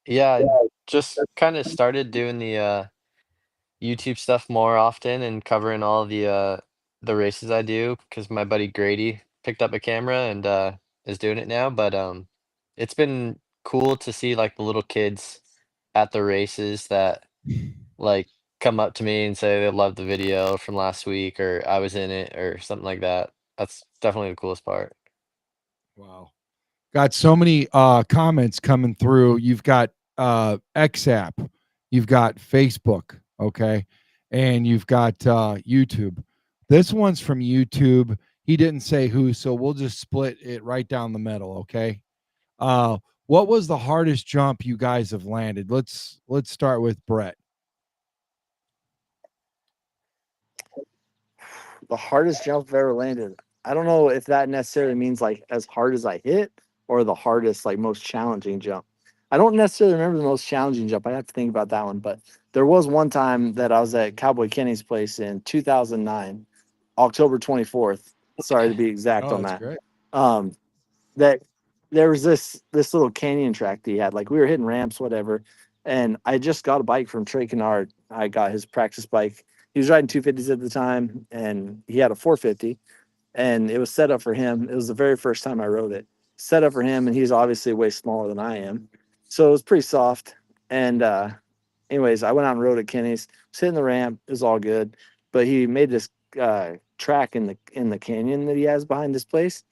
Yeah, I just kind of started doing the YouTube stuff more often and covering all the races I do because my buddy Grady picked up a camera and is doing it now. But it's been cool to see like the little kids at the races that like come up to me and say they love the video from last week or I was in it or something like that. That's definitely the coolest part. Wow. Got so many comments coming through. You've got XApp, you've got Facebook, okay, and you've got YouTube. This one's from YouTube. He didn't say who, so we'll just split it right down the middle, okay? What was the hardest jump you guys have landed? Let's start with Brett. The hardest jump I've ever landed. I don't know if that necessarily means like as hard as I hit or the hardest, like most challenging jump. I don't necessarily remember the most challenging jump. I have to think about that one. But there was one time that I was at Cowboy Kenny's place in 2009, October 24th. Sorry to be exact Oh, on that's that. great. That there was this little canyon track that he had. Like we were hitting ramps, whatever. And I just got a bike from Trey Kennard. I got his practice bike. He was riding 250s at the time, and he had a 450, and it was set up for him. It was the very first time I rode it. Set up for him, and he's obviously way smaller than I am, so it was pretty soft. And anyways, I went out and rode at Kenny's, was hitting the ramp. It was all good, but he made this track in the canyon that he has behind this place,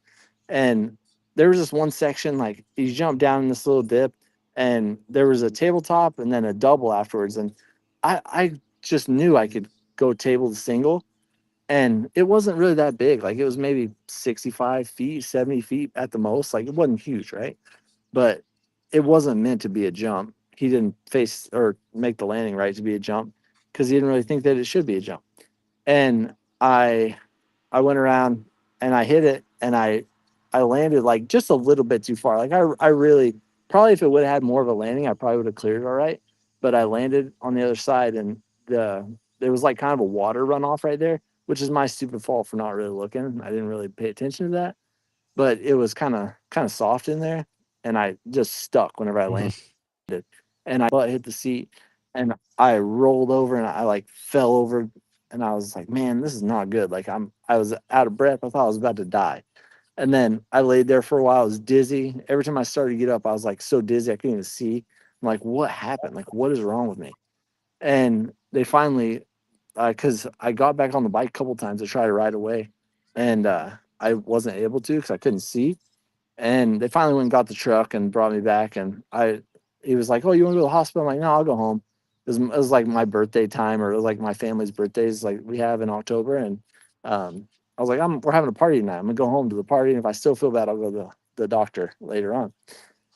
and there was this one section like you jump down in this little dip, and there was a tabletop and then a double afterwards, and I just knew I could go table to single, and it wasn't really that big. Like it was maybe 65 feet, 70 feet at the most. Like it wasn't huge, right? But it wasn't meant to be a jump. He didn't face or make the landing right to be a jump. because he didn't really think that it should be a jump. And I went around and I hit it, and I landed like just a little bit too far. Like I really probably, if it would have had more of a landing, I probably would have cleared it all right. But I landed on the other side, and there was like kind of a water runoff right there, which is my stupid fault for not really looking. I didn't really pay attention to that, but it was kind of soft in there, and I just stuck whenever I landed, and I butt hit the seat, and I rolled over, and I like fell over, and I was like, man, this is not good. Like I was out of breath. I thought I was about to die. And then I laid there for a while. I was dizzy. Every time I started to get up, I was like so dizzy I couldn't even see. I'm like, what happened? Like, what is wrong with me? And they finally, because I got back on the bike a couple times to try to ride away, and I wasn't able to because I couldn't see. And they finally went and got the truck and brought me back. And he was like, "Oh, you want to go to the hospital?" I'm like, "No, I'll go home." It was like my birthday time, or it was like my family's birthdays, like we have in October. And I was like, we're having a party tonight. I'm gonna go home to the party, and if I still feel bad, I'll go to the doctor later on.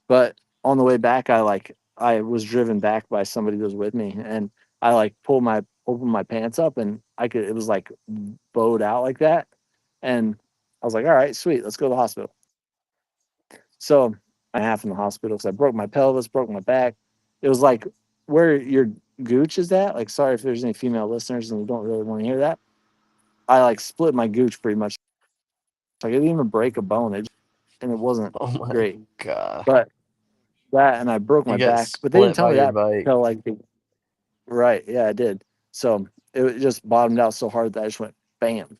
But on the way back, I was driven back by somebody that was with me, and I like opened my pants up, and it was like bowed out like that. And I was like, all right, sweet, let's go to the hospital. So I half in the hospital because I broke my pelvis, broke my back. It was like where your gooch is at. Like, sorry if there's any female listeners and we don't really want to hear that. I like split my gooch pretty much. Like, I didn't even break a bone. And it wasn't Oh my great. god. But that, and I broke You my got back. But they didn't split tell by me your that bike. until like right. Yeah, I did. So it just bottomed out so hard that I just went bam.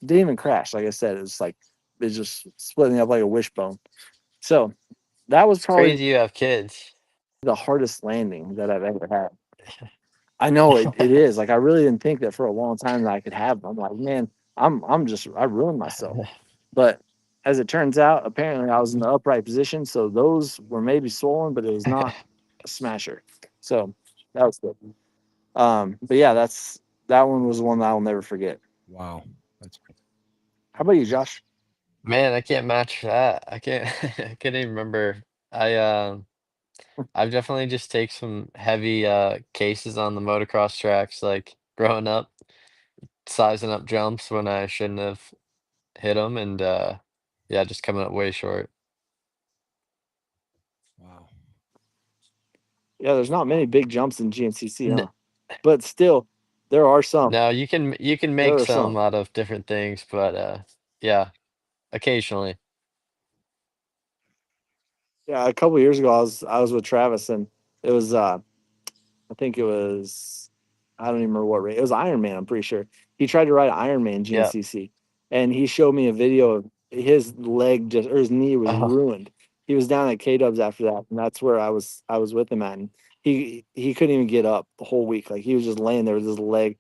Didn't even crash. Like I said, it was like it just split me up like a wishbone. So that was It's probably crazy you have kids. the hardest landing that I've ever had. I know it is. Like, I really didn't think that for a long time that I could have them. I'm like, man, I ruined myself. But as it turns out, apparently I was in the upright position, so those were maybe swollen, but it was not a smasher. So that was good. But yeah, that one was one that I'll never forget. Wow. That's How about you, Josh? Man, I can't match that. I can't I can't even remember. I've definitely just take some heavy cases on the motocross tracks, like growing up, sizing up jumps when I shouldn't have hit them, and yeah, just coming up way short. wow. Yeah, there's not many big jumps in GNCC, N huh? But still, there are some. No, you can There make are some. some out of different things, but yeah, occasionally. Yeah, a couple years ago, I was with Travis, and it was I think it was, I don't even remember what race. It was Iron Man, I'm pretty sure. He tried to ride Iron Man Yeah. GNCC, and he showed me a video of his leg or his knee was Oh, ruined. He was down at K Dubs after that, and that's where I was with him at. And he couldn't even get up the whole week. Like, he was just laying there with his leg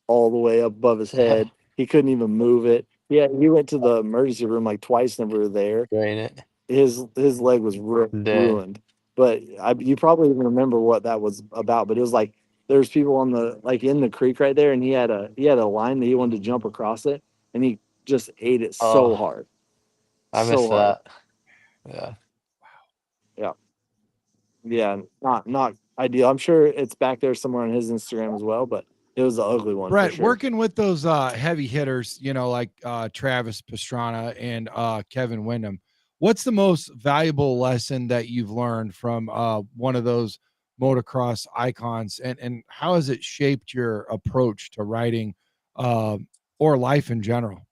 all the way up above his head. He couldn't even move it. Yeah, he went to the emergency room like twice, and we were there. drain it. His leg was Dang. ruined. But you probably even remember what that was about. But it was like there's people on the like in the creek right there, and he had a line that he wanted to jump across it, and he just ate it so Oh, hard, I miss so hard. that. Yeah. Yeah, yeah, not ideal. I'm sure it's back there somewhere on his Instagram as well, but it was the ugly one for Brett, sure. working with those heavy hitters, like Travis Pastrana and Kevin Windham, what's the most valuable lesson that you've learned from one of those motocross icons, and how has it shaped your approach to riding or life in general?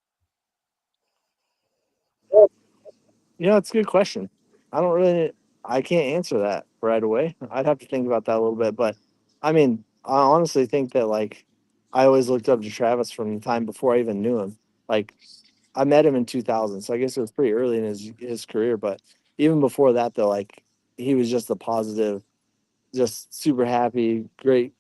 Yeah, it's a good question. I don't really, I can't answer that right away. I'd have to think about that a little bit. But I mean, I honestly think that like I always looked up to Travis from the time before I even knew him. Like, I met him in 2000, so I guess it was pretty early in his career. But even before that, though, like he was just a positive, just super happy, great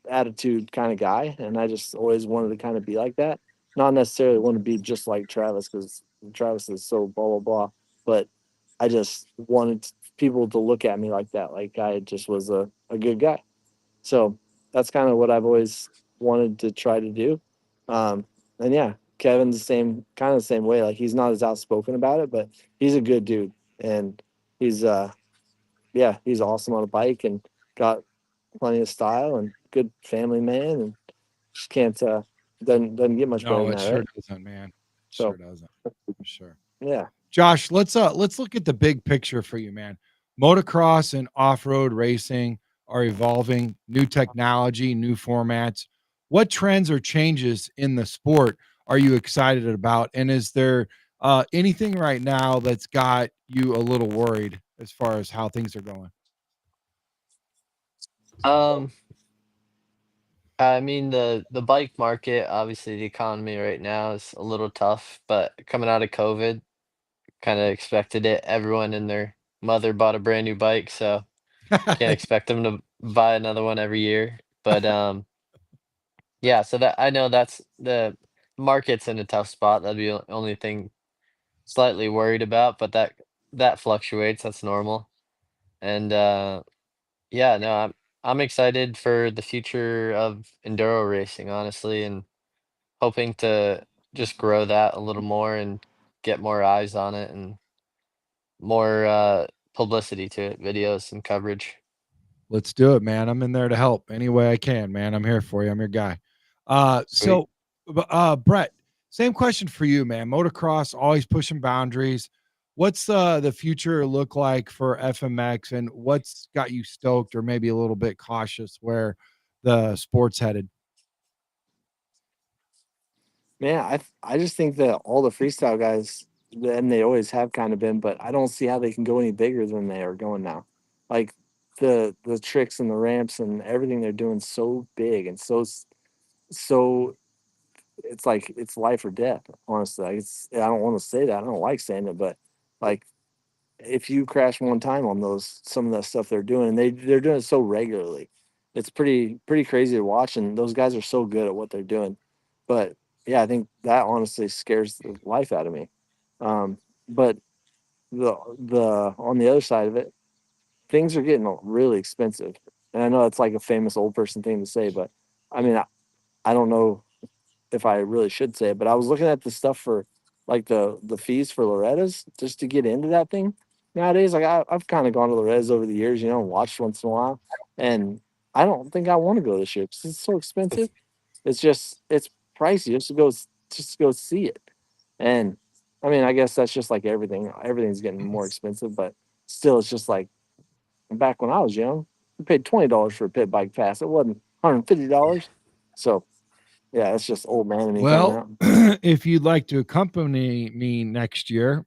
attitude kind of guy, and I just always wanted to kind of be like that. Not necessarily want to be just like Travis because Travis is so blah blah blah, but I just wanted people to look at me like that, like I just was a good guy. So that's kind of what I've always wanted to try to do. And yeah, Kevin's the same kind of the same way. Like, he's not as outspoken about it, but he's a good dude, and he's yeah, he's awesome on a bike and got plenty of style and good family man. And just can't doesn't get much better No, than it that, sure right? doesn't, man. So Sure doesn't. For sure. yeah. Josh, let's look at the big picture for you, man. Motocross and off-road racing are evolving, new technology, new formats. What trends or changes in the sport are you excited about? And is there anything right now that's got you a little worried as far as how things are going? Um, I mean the bike market, obviously the economy right now is a little tough, but coming out of COVID, kind of expected it. Everyone and their mother bought a brand new bike, so can't expect them to buy another one every year. But yeah, so that I know that's the market's in a tough spot. That'd be the only thing slightly worried about, but that fluctuates. That's normal. And yeah, no, I'm excited for the future of enduro racing, honestly, and hoping to just grow that a little more and get more eyes on it and more publicity to it, videos and coverage. Let's do it, man. I'm in there to help any way I can, man. I'm here for you. I'm your guy. Sweet. Brett, same question for you, man. Motocross always pushing boundaries. What's the future look like for FMX, and what's got you stoked or maybe a little bit cautious where the sport's headed? Man, I just think that all the freestyle guys, and they always have kind of been, but I don't see how they can go any bigger than they are going now. Like the tricks and the ramps and everything they're doing so big and so it's like it's life or death. Honestly, like I don't want to say that. I don't like saying it, but like if you crash one time on those some of that stuff they're doing, and they're doing it so regularly, it's pretty crazy to watch. And those guys are so good at what they're doing. But yeah, I think that honestly scares the life out of me. But the on the other side of it, things are getting really expensive. And I know it's like a famous old person thing to say, but I mean, I don't know if I really should say it, but I was looking at the stuff for like the fees for Loretta's just to get into that thing. Nowadays, like I've kind of gone to Loretta's over the years, you know, and watched once in a while, and I don't think I want to go this year because it's so expensive. It's pricey just to go see it, and I mean, I guess that's just like everything. Everything's getting more expensive, but still, it's just like back when I was young, we paid $20 for a pit bike pass. It wasn't $150. So yeah, it's just old man and me coming Well, out. if you'd like to accompany me next year,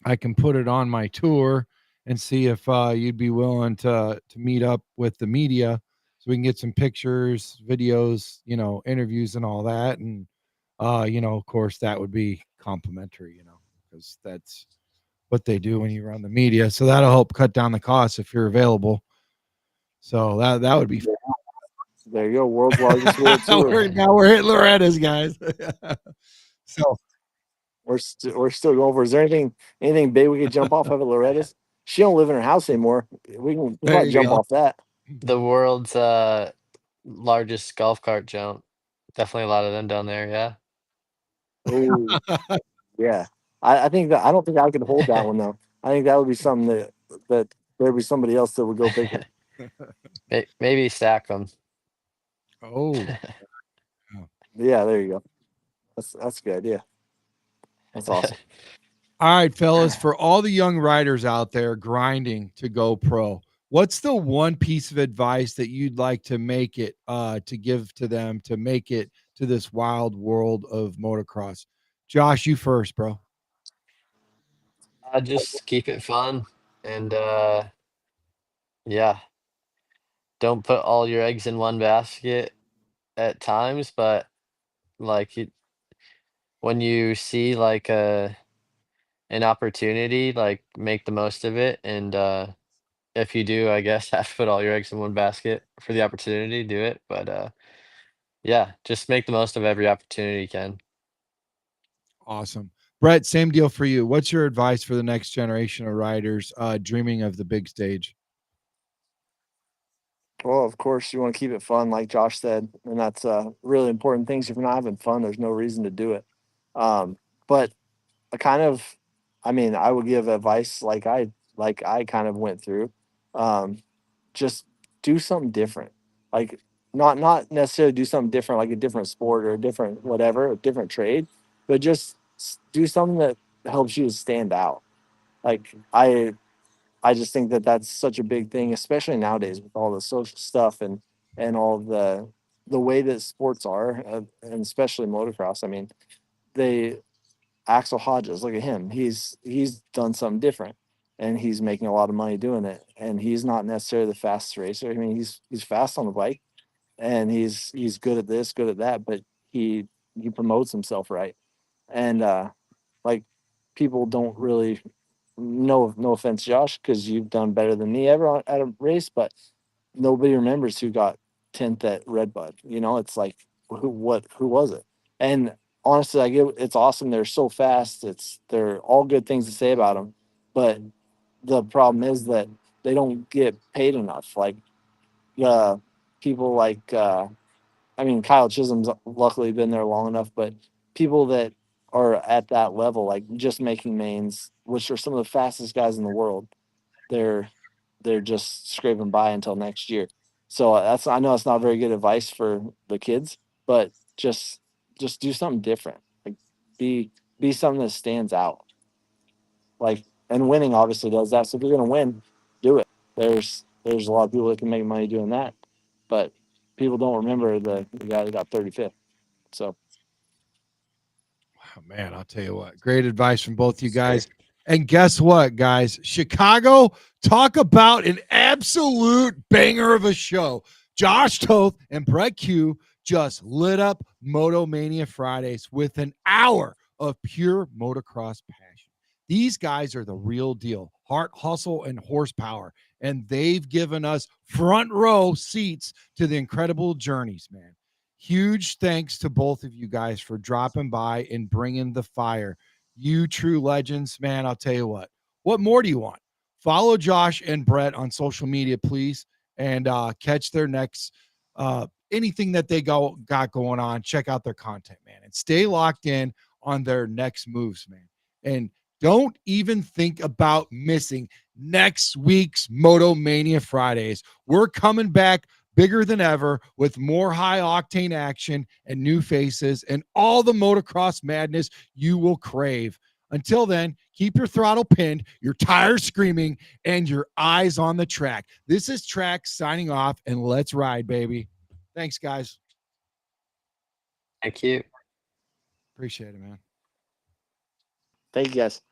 I can put it on my tour and see if you'd be willing to meet up with the media so we can get some pictures, videos, interviews and all that. And of course that would be complimentary, because that's what they do when you run the media. So that'll help cut down the costs if you're available. So that would be There you go, world's largest world tour. now we're hitting Loretta's, guys. So We're still going for. Is there anything big we could jump off of at Loretta's? She don't live in her house anymore. We'll there probably you jump go. off that. The world's largest golf cart jump. Definitely a lot of them down there, Oh yeah, I think that I don't think I could hold that yeah. one though. I think that would be something that there'd be somebody else that would go bigger. Maybe stack them. Oh, Yeah, there you go. That's a good idea. That's awesome. all right, fellas, for all the young riders out there grinding to go pro, what's the one piece of advice that you'd like to make it to give to them to make it to this wild world of motocross? Josh, you first, bro. I just keep it fun and yeah, don't put all your eggs in one basket at times, but like when you see like an opportunity, like make the most of it. And if you do, I guess have to put all your eggs in one basket for the opportunity, do it. But yeah, just make the most of every opportunity you can. Awesome. Brett, same deal for you. What's your advice for the next generation of riders dreaming of the big stage? Well, of course, you want to keep it fun, like Josh said, and that's really important things. If you're not having fun, there's no reason to do it. But I kind of, I mean, I would give advice like I kind of went through. Um, just do something different. Like not necessarily do something different, like a different sport or a different whatever, a different trade, but just do something that helps you to stand out. Like I just think that that's such a big thing, especially nowadays with all the social stuff and all the way that sports are, and especially motocross. I mean, they Axel Hodges, look at him. He's done something different, and he's making a lot of money doing it. And he's not necessarily the fastest racer. I mean, he's fast on the bike, and he's good at this, good at that, but he promotes himself right. And like people don't really, no offense, Josh, because you've done better than me ever at a race, but nobody remembers who got 10th at Redbud. You know, it's like who was it? And honestly, I get it's awesome. They're so fast. They're all good things to say about them, but the problem is that they don't get paid enough. Like people like I mean, Kyle Chisholm's luckily been there long enough, but people that are at that level, like just making mains, which are some of the fastest guys in the world, they're they're just scraping by until next year. So I know it's not very good advice for the kids, but just do something different. Like be be something that stands out. Like and winning obviously does that. So if you're gonna win, do it. There's a lot of people that can make money doing that, but people don't remember the guy that got 35th. So Oh, man, I'll tell you what. Great advice from both you guys. And guess what, guys? Chicago, talk about an absolute banger of a show. Josh Toth and Brett Q just lit up Moto Mania Fridays with an hour of pure motocross passion. These guys are the real deal. Heart, hustle, and horsepower. And they've given us front row seats to the incredible journeys, man. Huge thanks to both of you guys for dropping by and bringing the fire. You true legends, man. I'll tell you what more do you want? Follow Josh and Brett on social media, please, and catch their next anything that they got going on. Check out their content, man, and stay locked in on their next moves, man. And don't even think about missing next week's Moto Mania Fridays. We're coming back bigger than ever with more high octane action and new faces and all the motocross madness you will crave. Until then, keep your throttle pinned, your tires screaming, and your eyes on the track. This is Track signing off, and let's ride, baby. Thanks, guys. Thank you. Appreciate it, man. thank you guys.